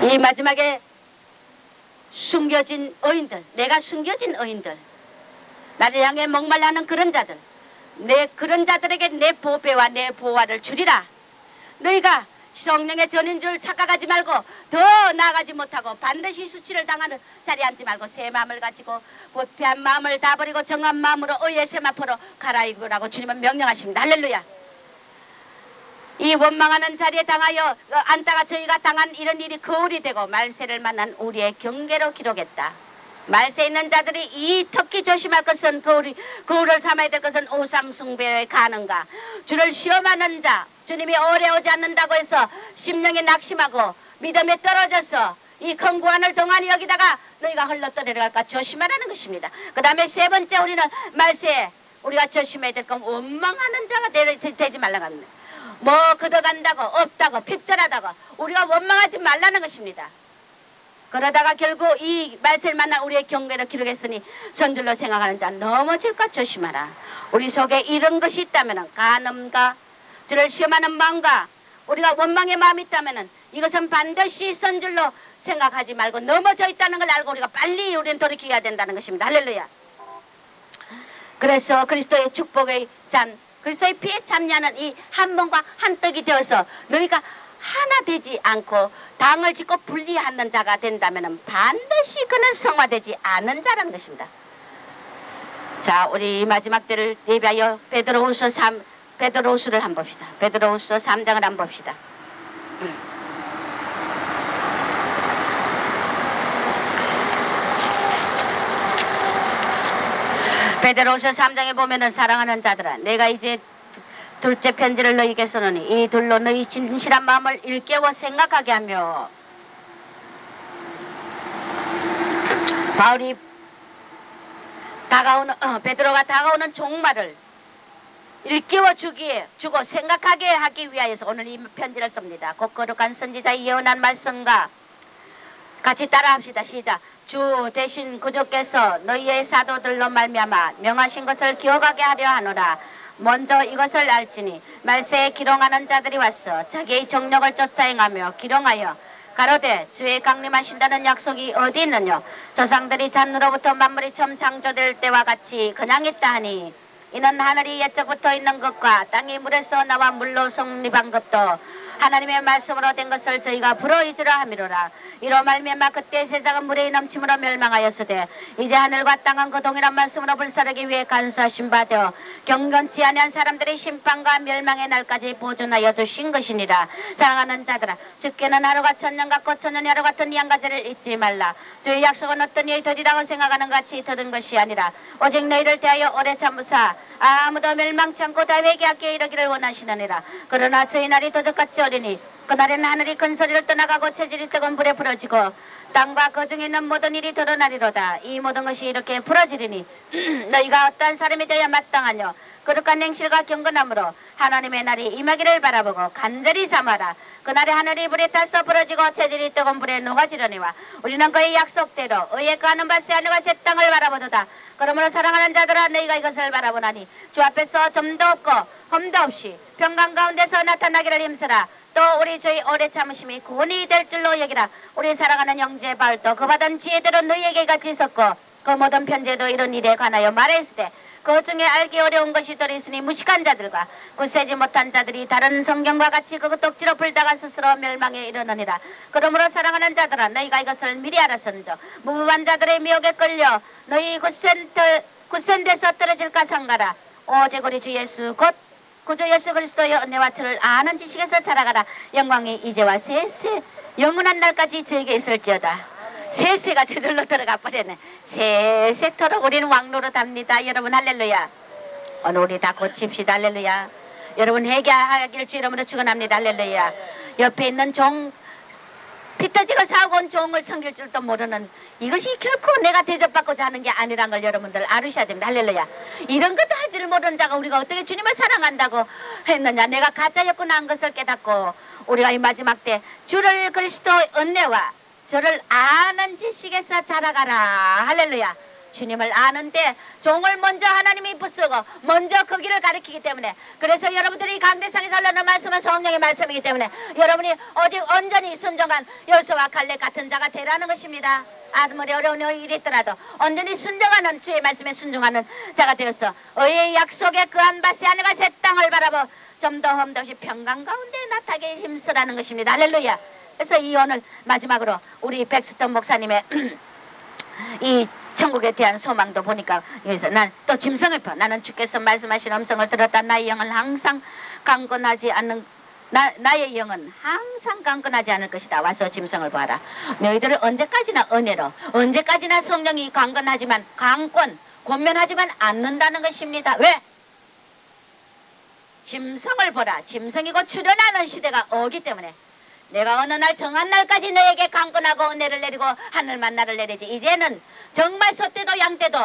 이 마지막에 숨겨진 의인들, 내가 숨겨진 의인들, 나를 향해 목말라하는 그런 자들, 그런 자들에게 내 보배와 내 보화를 주리라. 너희가 성령의 전인 줄 착각하지 말고 더 나아가지 못하고 반드시 수치를 당하는 자리에 앉지 말고 새 마음을 가지고 부패한 마음을 다 버리고 정한 마음으로 의의 세마포로 갈아입으라고 주님은 명령하십니다. 할렐루야. 이 원망하는 자리에 당하여 앉다가 저희가 당한 이런 일이 거울이 되고 말세를 만난 우리의 경계로 기록했다. 말세에 있는 자들이 이 특히 조심할 것은 거울을 삼아야 될 것은 우상숭배에 가는가, 주를 시험하는 자, 주님이 오래 오지 않는다고 해서 심령에 낙심하고 믿음에 떨어져서 이 큰 구원을 동안히 여기다가 너희가 흘러떠내려갈까 조심하라는 것입니다. 그 다음에 세 번째, 우리는 말세에 우리가 조심해야 될 건 원망하는 자가 되지 말라고 합니다. 뭐 걷어간다고 없다고 핍절하다고 우리가 원망하지 말라는 것입니다. 그러다가 결국 이 말세를 만난 우리의 경계를 기록했으니 선줄로 생각하는 자 넘어질까 조심하라. 우리 속에 이런 것이 있다면, 간음과 주를 시험하는 마음과 우리가 원망의 마음이 있다면 이것은 반드시 선줄로 생각하지 말고 넘어져 있다는 걸 알고 우리가 빨리 우리는 돌이켜야 된다는 것입니다. 할렐루야. 그래서 그리스도의 축복의 잔, 그리스도의 피에 참여하는 이 한 몸과 한 떡이 되어서 너희가 하나 되지 않고 당을 짓고 분리하는 자가 된다면 반드시 그는 성화되지 않은 자라는 것입니다. 자, 우리 마지막 때를 대비하여 베드로후서를 한번 봅시다. 베드로후서 3장을 한번 봅시다. 베드로후서 3장에 보면은 사랑하는 자들아, 내가 이제 둘째 편지를 너희에게 써노니 이 둘로 너희 진실한 마음을 일깨워 생각하게 하며, 바울이 베드로가 다가오는 종말을 일깨워 주고 생각하게 하기 위하여서 오늘 이 편지를 씁니다. 곧 거룩한 선지자의 예언한 말씀과 같이 따라합시다. 시작. 주 대신 그주께서 너희의 사도들로 말미암아 명하신 것을 기억하게 하려 하노라. 먼저 이것을 알지니 말세에 기롱하는 자들이 왔어 자기의 정력을 쫓아 행하며 기롱하여 가로되 주의 강림하신다는 약속이 어디 있느냐. 조상들이 잔으로부터 만물이 처음 창조될 때와 같이 그냥 있다 하니 이는 하늘이 옛적부터 있는 것과 땅이 물에서 나와 물로 성립한 것도 하나님의 말씀으로 된 것을 저희가 불어이으라 함이로라. 이로 말미암아 그때 세상은 물의 넘침으로 멸망하였으되 이제 하늘과 땅은 그 동일한 말씀으로 불사르기 위해 간수하신 바 되어 경건치 아니한 사람들의 심판과 멸망의 날까지 보존하여 두신 것이니라. 사랑하는 자들아, 죽게는 하루가 천년 같고 천년이 하루 같은 이 한 가지를 잊지 말라. 주의 약속은 어떤 이의 더디다고 생각하는 같이 더딘 것이 아니라 오직 너희를 대하여 오래 참으사 아무도 멸망치 않고 다 회개하게 이르기를 원하시느니라. 그러나 저희 날이 도적같이 어리니 그날에는 하늘이 큰 소리를 떠나가고 체질이 뜨거운 불에 부러지고 땅과 그 중에 있는 모든 일이 드러나리로다. 이 모든 것이 이렇게 부러지리니 너희가 어떠한 사람이 되어야 마땅하뇨. 거룩한 행실과 경건함으로 하나님의 날이 임하기를 바라보고 간절히 삼아라. 그날에 하늘이 불에 타서 부러지고 체질이 뜨거운 불에 녹아지려니와 우리는 그의 약속대로 의에 거하는 바 새 하늘과 새 땅을 바라보도다. 그러므로 사랑하는 자들아, 너희가 이것을 바라보나니 주 앞에서 점도 없고 험도 없이 평강 가운데서 나타나기를 힘쓰라. 또 우리 주의 오래 참으심이 구원이 될 줄로 여기라. 우리 사랑하는 형제 바울도 그 받은 지혜대로 너희에게 같이 있었고 그 모든 편지에도 이런 일에 관하여 말했을 때 그 중에 알기 어려운 것이 들어 있으니 무식한 자들과 굳세지 못한 자들이 다른 성경과 같이 그것 억지로 풀다가 스스로 멸망에 이르느니라. 그러므로 사랑하는 자들아 너희가 이것을 미리 알았은저 무부한 자들의 미혹에 끌려 너희 굳센 데서 떨어질까 상가라. 오직 우리 주 예수 곧 구주 예수 그리스도의 은혜와 저를 아는 지식에서 자라가라. 영광이 이제와 세세 영원한 날까지 저에게 있을지어다. 세세가 저절로 들어가 버렸네. 세세토록 우리는 왕노릇합니다. 여러분 할렐루야. 오늘 우리 다 고칩시다. 할렐루야. 여러분 회개하길 주 이름으로 축원합니다. 할렐루야. 옆에 있는 종 피 터지고 사고 온 종을 섬길 줄도 모르는 이것이 결코 내가 대접받고자 하는 게 아니란 걸 여러분들 알으셔야 됩니다. 할렐루야. 이런 것도 할 줄 모르는 자가 우리가 어떻게 주님을 사랑한다고 했느냐. 내가 가짜였구나 한 것을 깨닫고 우리가 이 마지막 때 주를 그리스도의 은혜와 저를 아는 지식에서 자라가라. 할렐루야. 주님을 아는데 종을 먼저 하나님이 부수고 먼저 그 길을 가리키기 때문에 그래서 여러분들이 강대상에서 흘러는 말씀은 성령의 말씀이기 때문에 여러분이 오직 온전히 순종한 여호수아와 갈렙 같은 자가 되라는 것입니다. 아무리 어려운 일이 있더라도 온전히 순종하는 주의 말씀에 순종하는 자가 되어서 의의 약속에 그한 밭에 하늘과 새 땅을 바라보 좀더 험도 없이 평강 가운데 나타나게 힘쓰라는 것입니다. 할렐루야. 그래서 이 오늘 마지막으로 우리 백스턴 목사님의 이 천국에 대한 소망도 보니까 여기서 난 또 짐승을 펴 나는 주께서 말씀하신 음성을 들었다. 나의 영은 항상 강건하지 않는 나의 영은 항상 강건하지 않을 것이다. 와서 짐승을 봐라. 너희들을 언제까지나 은혜로 언제까지나 성령이 강건하지만 권면하지만 않는다는 것입니다. 왜? 짐승을 보라. 짐승이고 출현하는 시대가 오기 때문에 내가 어느 날 정한 날까지 너에게 강건하고 은혜를 내리고 하늘 만나를 내리지. 이제는 정말 소떼도 양떼도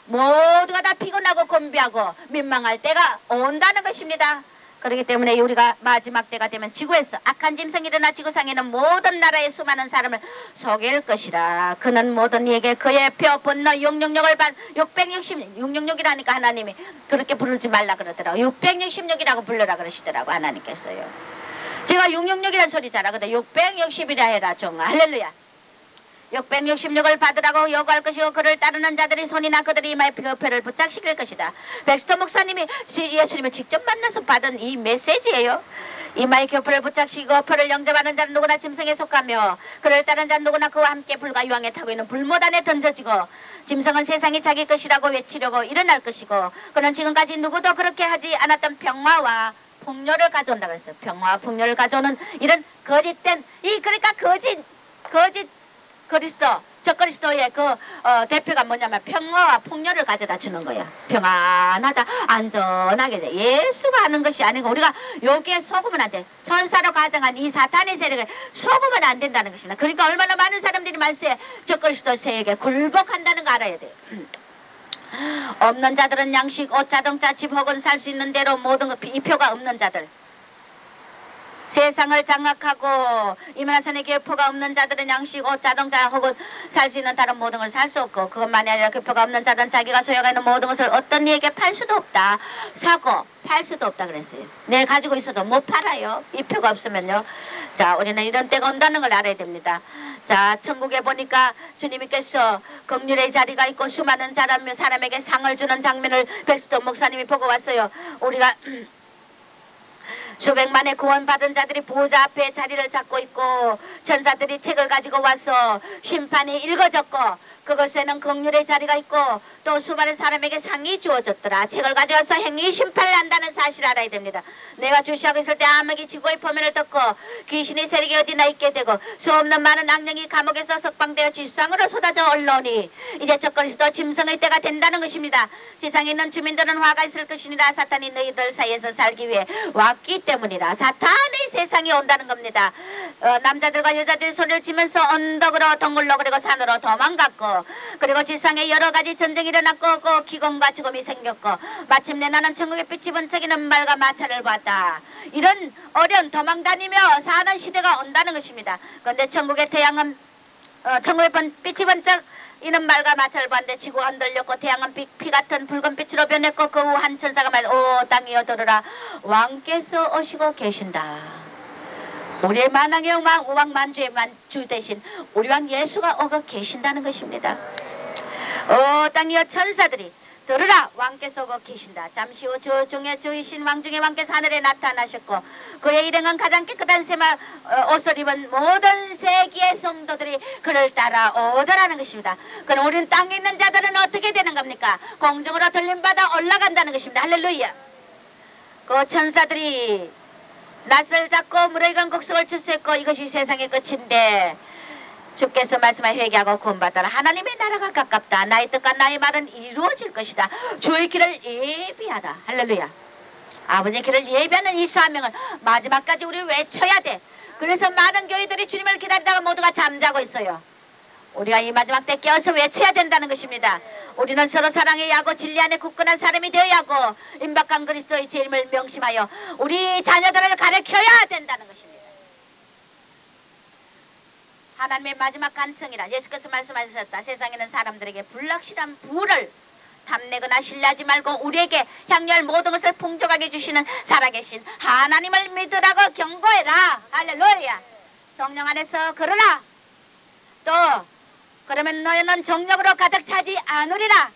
모두가 다 피곤하고 곤비하고 민망할 때가 온다는 것입니다. 그렇기 때문에 우리가 마지막 때가 되면 지구에서 악한 짐승이 일어나 지구상에는 모든 나라의 수많은 사람을 속일 것이라. 그는 모든 이에게 그의 표 분노 666이라니까 하나님이 그렇게 부르지 말라 그러더라고. 666이라고 불러라 그러시더라고 하나님께서요. 제가 666이라는 소리 잘하거든. 660이라 해라 종아. 할렐루야. 666을 받으라고 요구할 것이고 그를 따르는 자들이 손이나 그들이 이마에 표를 부착시킬 것이다. 백스턴 목사님이 예수님을 직접 만나서 받은 이 메시지예요. 이마에 교표를 붙잡시고 표를 영접하는 자는 누구나 짐승에 속하며 그를 따르는 자는 누구나 그와 함께 불과 유황에 타고 있는 불모단에 던져지고 짐승은 세상이 자기 것이라고 외치려고 일어날 것이고 그는 지금까지 누구도 그렇게 하지 않았던 평화와 풍요를 가져온다 그랬어요. 평화와 풍요를 가져오는 이런 거짓된 그러니까 거짓 그리스도 적그리스도의 대표가 뭐냐면 평화와 풍요를 가져다 주는 거야. 평안하다 안전하게 예수가 하는 것이 아니고 우리가 여기에 속으면 안 돼. 천사로 가정한 이 사탄의 세력에 속으면 안 된다는 것입니다. 그러니까 얼마나 많은 사람들이 말세에 적그리스도 세력에 굴복한다는 거 알아야 돼요. 없는 자들은 양식, 옷, 자동차, 집 혹은 살 수 있는 대로 모든 것 이 표가 없는 자들 세상을 장악하고 이만화선의 교표가 없는 자들은 양식, 옷, 자동차 혹은 살 수 있는 다른 모든 걸 살 수 없고 그것만이 아니라 교표가 없는 자들은 자기가 소유가 있는 모든 것을 어떤 이에게 팔 수도 없다. 사고 팔 수도 없다 그랬어요. 내 가지고 있어도 못 팔아요. 이 표가 없으면요. 자, 우리는 이런 때가 온다는 걸 알아야 됩니다. 자, 천국에 보니까 주님께서 긍휼의 자리가 있고 수많은 사람에게 상을 주는 장면을 백스턴 목사님이 보고 왔어요. 우리가 수백만의 구원받은 자들이 보호자 앞에 자리를 잡고 있고 천사들이 책을 가지고 와서 심판이 읽어졌고 그것에는 긍휼의 자리가 있고 또 수많은 사람에게 상이 주어졌더라. 책을 가져와서 행위 심판을 한다는 사실을 알아야 됩니다. 내가 주시하고 있을 때 암흑이 지구의 포면을 덮고 귀신의 세력이 어디나 있게 되고 수없는 많은 악령이 감옥에서 석방되어 지상으로 쏟아져 올라오니 이제 적그리스도 짐승의 때가 된다는 것입니다. 지상에 있는 주민들은 화가 있을 것이니라. 사탄이 너희들 사이에서 살기 위해 왔기 때문이라. 사탄의 세상이 온다는 겁니다. 남자들과 여자들이 소리를 치면서 언덕으로 동굴로 그리고 산으로 도망갔고 그리고 지상에 여러 가지 전쟁이 일어났고 그 기근과 죽음이 생겼고 마침내 나는 천국의 빛이 번쩍이는 말과 마차를 봤다. 이런 어려운 도망다니며 사는 시대가 온다는 것입니다. 그런데 천국의 태양은 천국의 빛이 번쩍이는 말과 마차를 봤는데 지구가 흔들렸고 태양은 피 같은 붉은 빛으로 변했고 그 후 한 천사가 말 오 땅이여 들으라 왕께서 오시고 계신다. 우리의 만왕의 왕 만주의 만주 대신 우리 왕 예수가 오고 계신다는 것입니다. 땅이여 천사들이 들으라 왕께서 거 계신다. 잠시 후 저 중에 저이신 왕 중에 왕께서 하늘에 나타나셨고 그의 일행은 가장 깨끗한 세마 옷을 입은 모든 세기의 성도들이 그를 따라오더라는 것입니다. 그럼 우리는 땅에 있는 자들은 어떻게 되는 겁니까? 공중으로 들림받아 올라간다는 것입니다. 할렐루야. 그 천사들이 낯을 잡고 물의 강국성을 출세했고 이것이 세상의 끝인데 주께서 말씀하여 회개하고 구원받아라. 하나님의 나라가 가깝다. 나의 뜻과 나의 말은 이루어질 것이다. 주의 길을 예비하라. 할렐루야. 아버지의 길을 예비하는 이 사명을 마지막까지 우리 외쳐야 돼. 그래서 많은 교회들이 주님을 기다리다가 모두가 잠자고 있어요. 우리가 이 마지막 때 깨어서 외쳐야 된다는 것입니다. 우리는 서로 사랑해야 하고 진리 안에 굳건한 사람이 되어야 하고 임박한 그리스도의 재림을 명심하여 우리 자녀들을 가르쳐야 된다는 것입니다. 하나님의 마지막 간청이라 예수께서 말씀하셨다. 세상에는 사람들에게 불확실한 부를 탐내거나 신뢰하지 말고 우리에게 향유할 모든 것을 풍족하게 주시는 살아계신 하나님을 믿으라고 경고해라. 할렐루야. 성령 안에서 걸으라. 또 그러면 너희는 정력으로 가득 차지 않으리라.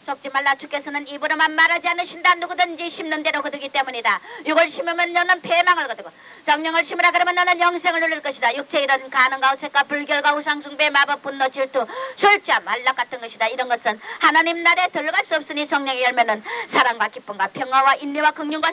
속지 말라. 주께서는 입으로만 말하지 않으신다. 누구든지 심는 대로 거두기 때문이다. 육을 심으면 너는 패망을 거두고 성령을 심으라. 그러면 너는 영생을 누릴 것이다. 육체의 이런 가능과 오색과 불결과 우상숭배 마법 분노 질투 술자 말락 같은 것이다. 이런 것은 하나님 나라에 들어갈 수 없으니 성령의 열매는 사랑과 기쁨과 평화와 인내와 긍휼과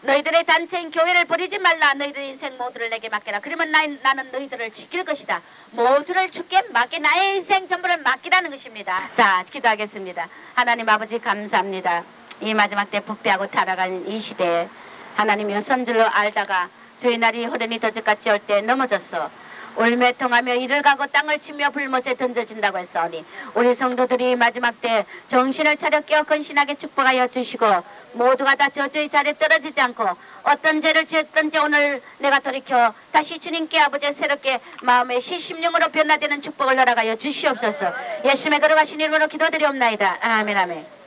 너희들의 단체인 교회를 버리지 말라. 너희들의 인생 모두를 내게 맡겨라. 그러면 나는 너희들을 지킬 것이다. 모두를 주께 맡게 나의 인생 전부를 맡기라는 것입니다. 자, 기도하겠습니다. 하나님 아버지 감사합니다. 이 마지막 때 부패하고 타락한 이 시대에 하나님이 선줄로 알다가 주의 날이 호련히 더적같이 올 때 넘어졌어. 울매통하며 이를 가고 땅을 치며 불못에 던져진다고 했사오니 우리 성도들이 마지막 때 정신을 차려 깨어 근신하게 축복하여 주시고 모두가 다 저주의 자리에 떨어지지 않고 어떤 죄를 지었든지 오늘 내가 돌이켜 다시 주님께 아버지 새롭게 마음의 시심령으로 변화되는 축복을 허락하여 주시옵소서. 예수님의 걸어가신 이름으로 기도드리옵나이다. 아멘 아멘.